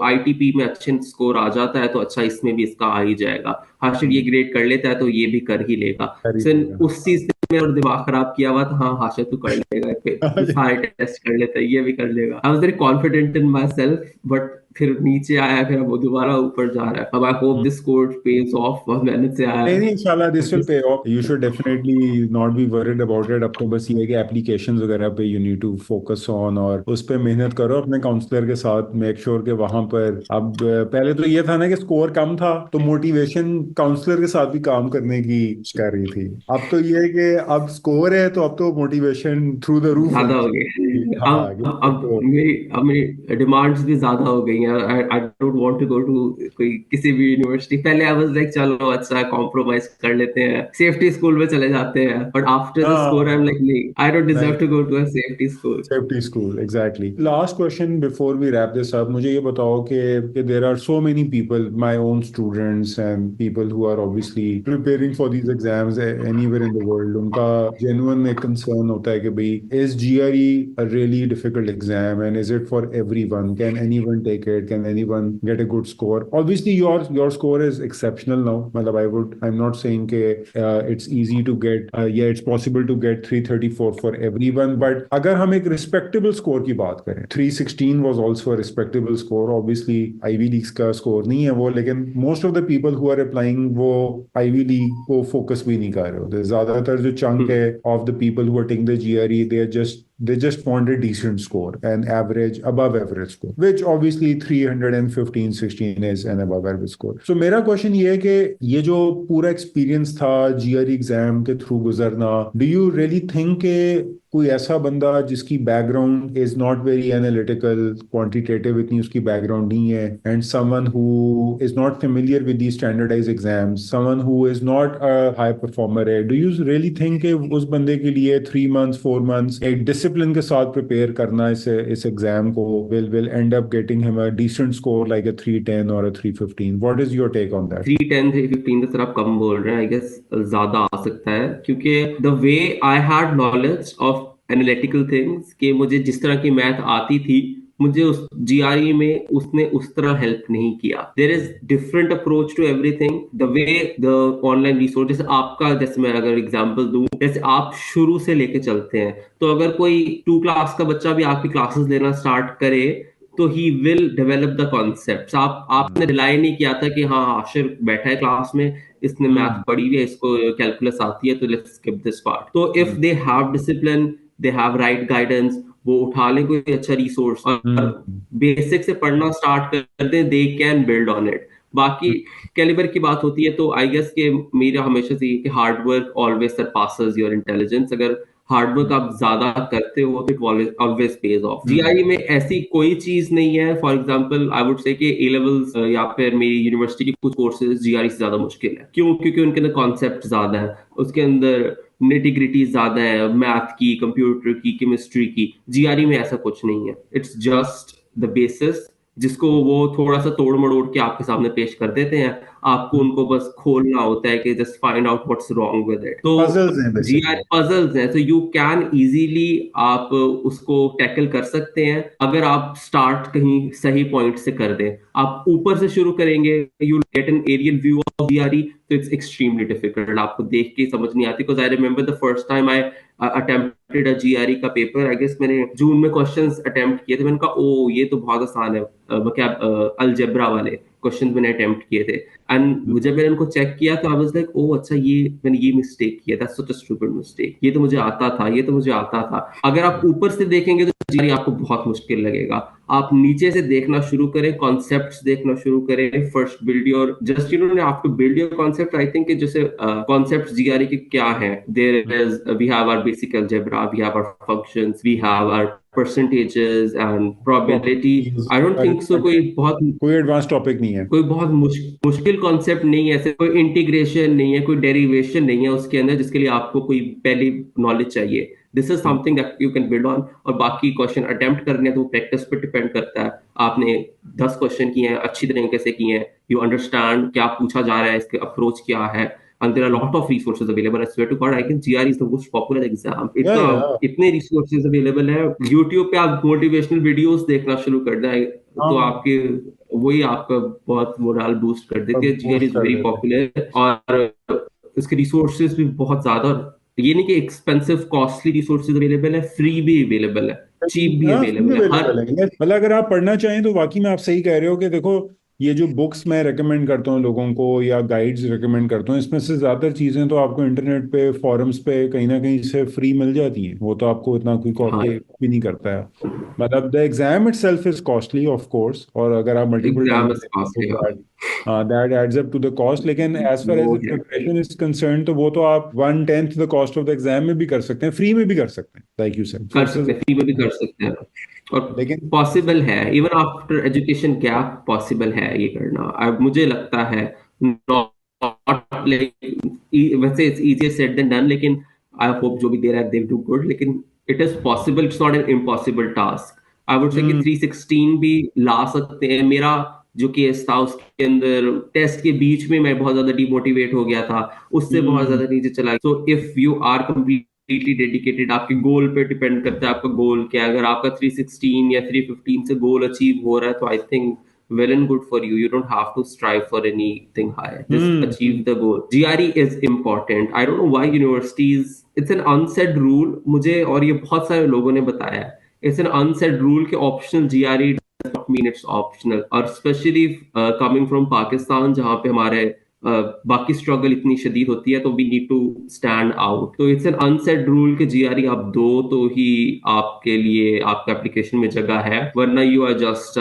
आईटीपी में अच्छे स्कोर आ जाता है तो अच्छा इसमें भी इसका आ ही जाएगा। हाशिर ये ग्रेड कर लेता है तो ये भी कर ही लेगा। खरीदेगा। सिर्फ उस चीज से मेरा दिमाग खराब किया हुआ था। हाँ हाशिर तू कर लेगा, फिर सारे टेस्ट कर लेता है, ये भी कर लेगा। I was very confident in my self, but फिर नीचे आया, फिर अब वो दोबारा ऊपर जा रहा है। अब I hope this course pays off, बहुत मेहनत से आया नहीं है। नहीं, इंशाल्लाह this will This- pay off. You should definitely not be worried about it. अब तो बस ये है कि एप्लीकेशंस वगैरह पे you need to focus on, और उस पे मेहनत करो अपने काउंसलर के साथ। मेक श्योर कि वहां पर अब पहले तो ये था ना कि स्कोर कम था तो मोटिवेशन काउंसलर के साथ भी काम करने की कर रही थी। अब तो ये है कि अब स्कोर है तो अब तो मोटिवेशन थ्रू द रूफ ज्यादा होनी हो चाहिए। गए। हाँ, अब मेरी डिमांड्स भी ज्यादा हो गई हैं। I don't want to go to कोई किसी भी यूनिवर्सिटी। पहले आई वाज लाइक चलो अच्छा कॉम्प्रोमाइज कर लेते हैं, सेफ्टी स्कूल में चले जाते हैं, but after the score I am हाँ, लाइक नहीं, आई डोंट नहीं, deserve to go to a safety school. Safety school exactly. Last question before we wrap this up, मुझे ये बताओ कि there are so many people, my own students and people who are obviously preparing for these exams anywhere in the world, उनका genuine एक concern होता है कि भाई is GRE a really difficult exam and is it for everyone, can anyone take it, can anyone get a good score? Obviously your score is exceptional now, मतलब I am not saying कि it's easy to get या it's possible to get 334 for everyone, but अगर हम एक respectable score की बात करें, 316 was also respectable score. Obviously Ivy Leagues का स्कोर नहीं है वो, लेकिन most of the people who are applying वो आईवी लीग को फोकस भी नहीं कर रहे होते। ज्यादातर जो चंक है of the people who are taking the GRE, they just want a decent score, an average, above average score, which obviously 315 16 is an above average score. So मेरा क्वेश्चन ये है कि ये जो पूरा एक्सपीरियंस था जीआरई एग्जाम के through गुजरना, डू यू रियली थिंक के कोई ऐसा बंदा जिसकी background is not very analytical, quantitative इतनी उसकी बैकग्राउंड नहीं है, and someone who is not familiar with the standardize exams, someone who is not a high performer है, डू यू रियली थिंक कि उस बंदे के लिए 3 months 4 months एक डिसिप्लिन के साथ प्रिपेयर करना इस एग्जाम को will end up getting him a decent score like a 310 or a 315? What is your take on that? 310 315 तो सर आप कम बोल रहे हैं। आई गेस ज्यादा आ सकता है, क्योंकि the way I had knowledge of analytical things, कि मुझे जिस तरह की मैथ आती थी मुझे उस जीआरई में उसने उस तरह हेल्प नहीं किया। There is different approach to everything, the way the online resource, जैसे आपका, जैसे मैं अगर एग्जांपल दूं, जैसे आप शुरू से लेके चलते हैं, तो अगर कोई 2 क्लास का बच्चा भी आपकी क्लासेस लेना स्टार्ट करे तो he will develop the concepts. आपने रिलाई नहीं किया था कि हाँ आशिर बैठा है क्लास में, इसने मैथ पढ़ी हुई है, इसको कैलकुलस आती है, तो लेट्स स्किप दिस पार्ट। तो if they have discipline, they have right guidance, वो उठा ले कोई अच्छा रिसोर्स और बेसिक से पढ़ना स्टार्ट कर दे, they can build on it. बाकी कैलिबर की बात होती है तो आई गेस के मेरा हमेशा से ये कि hard work always surpasses your intelligence. अगर हार्ड वर्क आप ज्यादा करते हो तो it always page of. GI में ऐसी कोई चीज नहीं है, for example I would say कि ए लेवल्स या फिर मेरी यूनिवर्सिटी के कुछ कोर्सेज जीआरई से ज्यादा मुश्किल है। क्यों? क्योंकि उनके अंदर कॉन्सेप्ट ज्यादा है, उसके अंदर निटिग्रिटी ज्यादा है, मैथ की, कंप्यूटर की, केमिस्ट्री की। जीआरई में ऐसा कुछ नहीं है, इट्स जस्ट द बेसिस जिसको वो थोड़ा सा तोड़ मड़ोड़ के आपके सामने पेश कर देते हैं। आपको उनको बस खोलना होता है कि just find out what's wrong with it. तो पजल्स हैं जीआर बेसिकली। पजल्स हैं, तो यू कैन इजीली आप उसको टैकल कर सकते हैं अगर आप स्टार्ट कहीं सही पॉइंट से कर दें। आप ऊपर से शुरू करेंगे, you get an aerial view of GRE, तो इट्स एक्सट्रीमली डिफिकल्ट, आपको देख के समझ नहीं आती। Because I remember the first time I attempted a GRE का पेपर, आई गेस मैंने जून में क्वेश्चंस अटेम्प्ट किए थे, मैंने कहा ओ ये तो बहुत आसान है, क्या अलजेब्रा वाले क्वेश्चंस मैंने अटेम्प्ट किए थे। एंड जब मैंने उनको चेक किया तो आई वाज लाइक ओ अच्छा, ये मैंने ये मिस्टेक किया, that's such a stupid mistake, ये तो मुझे आता था, ये तो मुझे आता था। अगर आप ऊपर से देखेंगे तो जीआरई आपको बहुत मुश्किल लगेगा। आप नीचे से देखना शुरू करें, कॉन्सेप्ट्स देखना शुरू करें, first build your, just you know after build your concept. I think जैसे कॉन्सेप्ट्स जीआरई के क्या है, there is we have our basic algebra, we have our functions, we have our percentages and probability. I don't think so कोई advance topic नहीं है। कोई बहुत मुश्किल कॉन्सेप्ट नहीं है, ऐसे कोई इंटीग्रेशन नहीं है, कोई डेरिवेशन नहीं है उसके अंदर जिसके लिए आपको कोई पहली नॉलेज चाहिए। This is something that you can build on. और बाकी क्वेश्चन अटेम्प्ट करने हैं तो प्रैक्टिस पर डिपेंड करता है। आपने 10 क्वेश्चन किए हैं, अच्छी तरीके से किए हैं, यू अंडरस्टैंड क्या पूछा जा रहा है, इसके अप्रोच क्या है, and there are a lot of resources available. I swear to God, I think GRE is the most popular exam. या इतने resources available है। YouTube पे आप motivational videos देखना शुरू कर दें तो आपके वही आपका बहुत मोरल बूस्ट कर देती है। GRE is very popular और इसके resources भी बहुत ज्यादा, ये नहीं कि एक्सपेंसिव कॉस्टली रिसोर्सेज अवेलेबल है, फ्री भी अवेलेबल है, चीप भी अवेलेबल है, हर मतलब अगर आप पढ़ना चाहें तो वाकई में आप सही कह रहे हो कि देखो ये जो बुक्स मैं रेकमेंड करता हूँ लोगों को या गाइड्स रेकमेंड करता हूँ, इसमें से ज़्यादातर चीज़ें तो आपको इंटरनेट पे फॉरम्स पे कहीं ना कहीं से फ्री मिल जाती हैं। वो तो आपको इतना कोई हाँ कॉस्ट भी नहीं करता है। मतलब the exam itself is costly of course, और अगर आप multiple time exam is costly. That adds up to the cost. लेकिन एज फार एज वो द है, प्रिपरेशन इज कंसर्न तो वो तो आप 1/10 the cost of the exam में भी कर सकते हैं, फ्री में भी कर सकते हैं, लाइक यू सेड। कर सकते हैं, फ्री में भी कर सकते हैं, और लेकिन पॉसिबल है, even after education gap possible है ये करना। अब मुझे लगता है नॉट लाइक, वैसे it's easier said than done, लेकिन आई होप जो भी दे रहा है दे डू गुड, लेकिन it is possible, it's not an impossible task. I would say कि 316 भी ला सकते हैं। मेरा जो केस था उसके अंदर टेस्ट के बीच में मैं बहुत ज्यादा डिमोटिवेट हो गया था, उससे बहुत ज्यादा नीचे चला। So if you are completely dedicated, आपके गोल पे डिपेंड करता है आपका गोल क्या है। अगर आपका 316 या 315 से गोल अचीव हो रहा है तो I think well and good for you. You don't have to strive for anything higher. Just achieve the goal. GRE is important. I don't know why universities, it's an unsaid rule, मुझे और ये बहुत सारे लोगों ने बताया, it's an unsaid rule कि optional GRE does not mean it's optional, और especially coming from Pakistan जहाँ पे हमारे बाकी स्ट्रगल इतनी शदीद होती है, तो we need to stand out. तो इट्स एन अनसेड रूल कि जीआरई आप दो तो ही आपके लिए आपका एप्लीकेशन में जगह है, वरना you are just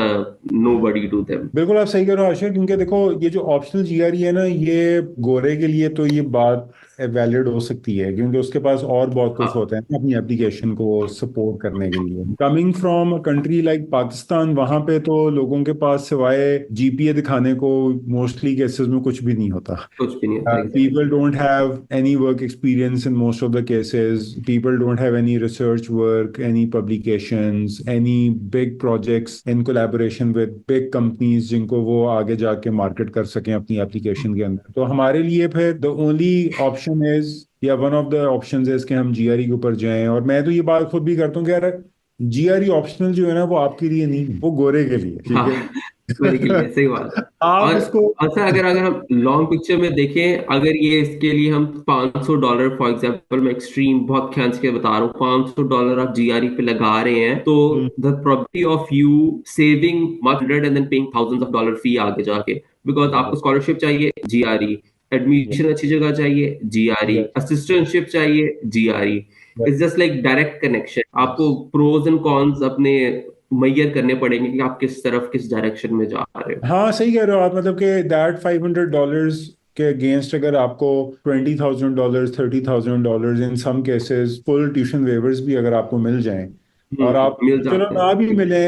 nobody to them. बिल्कुल आप सही कह रहे हो आशिर, क्योंकि देखो ये जो ऑप्शनल जीआरई है ना, ये गोरे के लिए तो ये बात वैलिड हो सकती है क्योंकि उसके पास और बहुत कुछ होता है ना अपनी एप्लीकेशन को सपोर्ट करने के लिए। Coming from a country like Pakistan, वहां पे तो लोगों के पास सिवाय जीपीए दिखाने को मोस्टली केसेस में कुछ भी नहीं होता। कुछ भी नहीं होता। People don't have any work experience in most of the cases. People don't have any research work, any publications, any big projects in collaboration with big companies जिनको वो आगे जाके मार्केट कर सकें अपनी एप्लीकेशन के अंदर। तो हमारे लिए फिर the only option is, या one of the options is कि हम जीआरई के ऊपर जाएं। और मैं तो ये बात खुद भी करता हूँ कि यार GRE ऑप्शनल जो है ना वो आपके लिए नहीं, वो गोरे के लिए, ठीक हाँ, है। गोरे के लिए सही बात है। आप और उसको अच्छा, अगर अगर हम लॉन्ग पिक्चर में देखें, अगर ये इसके लिए हम $500 फॉर एग्जांपल, मैं एक्सट्रीम बहुत खींच के बता रहा हूँ, $500 आप जीआरई पे लगा रहे हैं, तो the probability of you saving much 100 and then paying thousands of dollar fee आगे जाके, बिकॉज आपको स्कॉलरशिप चाहिए, जीआरई, एडमिशन अच्छी जगह चाहिए, जीआरई, असिस्टेंटशिप चाहिए, GRE. It's just like direct connection. आपको प्रोज एंड कॉन्स अपने मैयर करने पड़ेंगे कि आप किस तरफ, किस डायरेक्शन में जा रहे हो। हाँ सही कह रहे हो आप, मतलब कि दैट $500 के अगेंस्ट अगर आपको $20,000, $30,000 in some cases full tuition waivers भी अगर आपको मिल जाएं, और आप मिल चलो जाते ना भी हैं। मिले,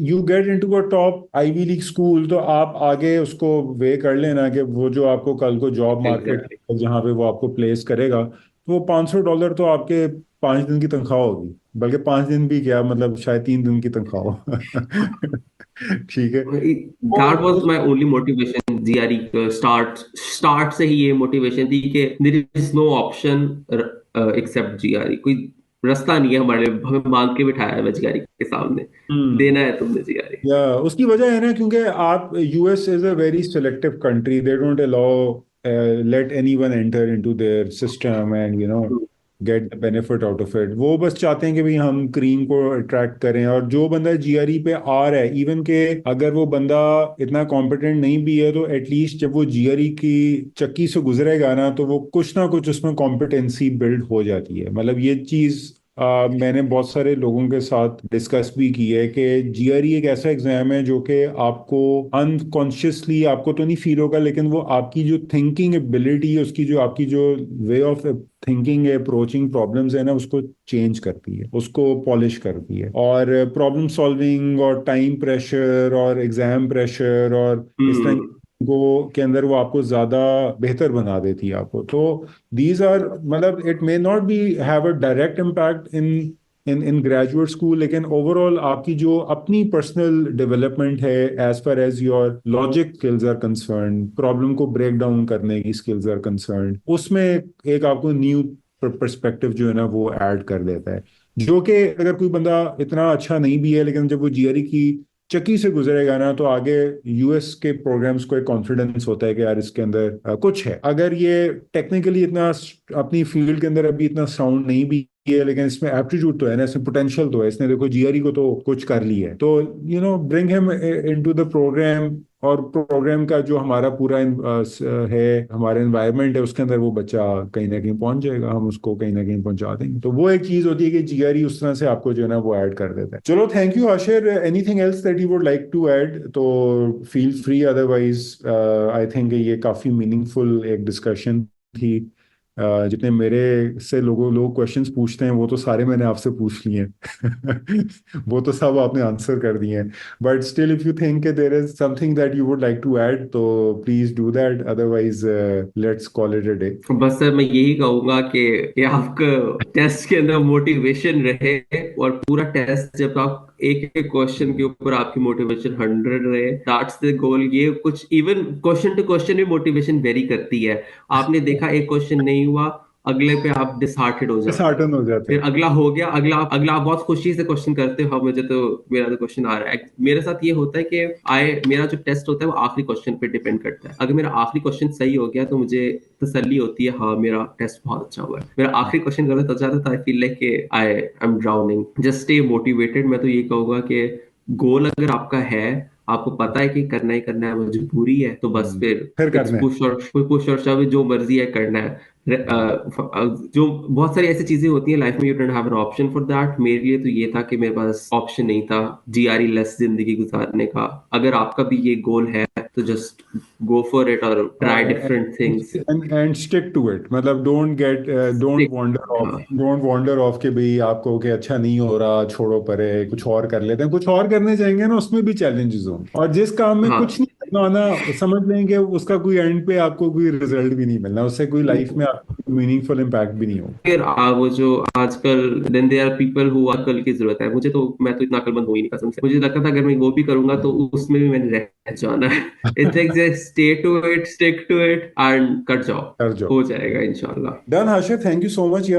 you get into a top Ivy League school, तो आप आगे उसको वे कर लेना कि वो जो आपको कल को जॉब मार्केट एग्जैक्टली। जहाँ पे वो आपको प्लेस करेगा, तो वो $500 तो आपके 5 दिन की तनख्वाह होगी, बल्कि 5 दिन भी क्या, मतलब शायद 3 दिन की तनख्वाह हो। ठीक है। That was my only motivation GRE का, स्टार्ट से ही ये मोटिवेशन थी कि there is no option except GRE, कोई रास्ता नहीं है हमारे लिए, हमें मांग के बिठाया है जीआरई के सामने, हम्म। देना है तुमने जीआरई। या उसकी वजह है ना, क्योंकि आप, US is a very selective country, they don't allow let anyone enter into their system and get the benefit out of it. वो बस चाहते हैं कि भाई हम क्रीम को अट्रैक्ट करें, और जो बंदा जीआरई पे आ रहा है, इवन के अगर वो बंदा इतना कॉम्पिटेंट नहीं भी है, तो एटलीस्ट जब वो जीआरई की चक्की से गुजरेगा ना, तो वो कुछ ना कुछ उसमें कॉम्पिटेंसी बिल्ड हो जाती है। मतलब ये चीज़ मैंने बहुत सारे लोगों के साथ डिस्कस भी की है कि जीआरई एक ऐसा एग्जाम है जो कि आपको अनकॉन्शियसली, आपको तो नहीं फील होगा, लेकिन वो आपकी जो थिंकिंग एबिलिटी है, उसकी जो आपकी जो वे ऑफ थिंकिंग है, अप्रोचिंग प्रॉब्लम्स है ना, उसको चेंज करती है, उसको पॉलिश करती है। और प्रॉब्लम सॉल्विंग और टाइम प्रेशर और एग्जाम प्रेशर और इस तरह हम्म। को के अंदर वो आपको ज्यादा बेहतर बना देती है आपको। तो these are, मतलब it may not be have a direct impact in graduate school, लेकिन ओवरऑल आपकी जो अपनी पर्सनल डेवलपमेंट है, as far as your logic skills are concern, problem को ब्रेक डाउन करने की स्किल्स आर कंसर्न, उसमें एक आपको न्यू पर्सपेक्टिव जो है ना वो ऐड कर देता है। जो कि अगर कोई बंदा इतना अच्छा नहीं भी है, लेकिन जब वो जीआरई की चक्की से गुजरेगा ना, तो आगे यूएस के प्रोग्राम्स को एक कॉन्फिडेंस होता है कि यार इसके अंदर कुछ है। अगर ये टेक्निकली इतना अपनी फील्ड के अंदर अभी इतना साउंड नहीं भी है, लेकिन इसमें एप्टीट्यूड तो है ना, इसमें पोटेंशियल तो है, इसने देखो जीआरई को तो कुछ कर लिया है, तो bring him into the program. और प्रोग्राम का जो हमारा पूरा है, हमारा एनवायरनमेंट है, उसके अंदर वो बच्चा कहीं ना कहीं पहुंच जाएगा, हम उसको कहीं ना कहीं पहुंचा देंगे। तो वो एक चीज होती है कि जीआरई उस तरह से आपको जो है ना वो ऐड कर देता है। चलो, thank you Ashir. Anything else that you would like to add तो feel free, otherwise I think ये काफी मीनिंगफुल एक डिस्कशन थी। जितने मेरे से लोग क्वेश्चंस पूछते हैं वो तो सारे मैंने आपसे पूछ लिए हैं। वो तो सब आपने आंसर कर दिए हैं। But still if you think there is something that you would like to add, तो please do that, otherwise let's call it a day. बस सर मैं यही कहूंगा कि आपका टेस्ट के अंदर मोटिवेशन रहे, और पूरा टेस्ट जब आप एक एक क्वेश्चन के ऊपर आपकी मोटिवेशन 100 रहे, दैट्स द गोल। ये कुछ इवन क्वेश्चन टू क्वेश्चन भी मोटिवेशन वेरी करती है। आपने देखा एक क्वेश्चन नहीं हुआ, अगले पे आप डिसहार्टेड हो जाते हो, डिसहार्टन हो जाते फिर हैं। अगला हो गया, अगला अगला आप बहुत खुशी से क्वेश्चन करते हो, हाँ मुझे तो मेरा तो क्वेश्चन आ रहा है। मेरे साथ ये होता है कि मेरा जो टेस्ट होता है वो आखिरी क्वेश्चन पे डिपेंड करता है। अगर मेरा आखिरी क्वेश्चन सही हो गया तो मुझे तसल्ली होती है, हाँ मेरा टेस्ट बहुत अच्छा हुआ है। मेरा आखिरी क्वेश्चन गलत हो जाता है तो I feel like I am drowning. Just stay motivated. मैं तो ये कहूंगा कि गोल अगर आपका है, आपको पता है कि करना ही करना है, मजबूरी है, तो बस फिर फिर इट्स करना है। पुश और शव, जो मर्जी है करना है। जो बहुत सारी ऐसी चीजें होती हैं लाइफ में, you don't have an option for that. मेरे लिए तो ये था कि मेरे पास ऑप्शन नहीं था जीआरई लेस जिंदगी गुजारने का। अगर आपका भी ये गोल है तो जस्ट गो फॉर इट और try different things. And stick to it, मतलब डोंट वॉन्डर ऑफ कि भाई आपको कि अच्छा नहीं हो रहा, छोड़ो परे, कुछ और कर लेते हैं। कुछ और करने जाएंगे ना, उसमें भी चैलेंजेस हों, और जिस काम में कुछ हाँ, नहीं करना होना, समझ लेंगे उसका कोई एंड पे आपको कोई रिजल्ट भी नहीं मिलना, उससे कोई लाइफ में आपको मीनिंगफुल इम्पैक्ट भी नहीं होगा। फिर वो जो आजकल then they are people who अकल की जरूरत है, मुझे तो, मैं तो इतना अकलमंद हुई नहीं कसम से। मुझे लगता था अगर मैं वो भी करूंगा तो उसमें भी मैंने रह जाना है। It's like just stay to it, stick to it and कट जाओ, कर जाओ। हो जाएगा इंशाल्लाह। Done Hashir, thank you so much यार।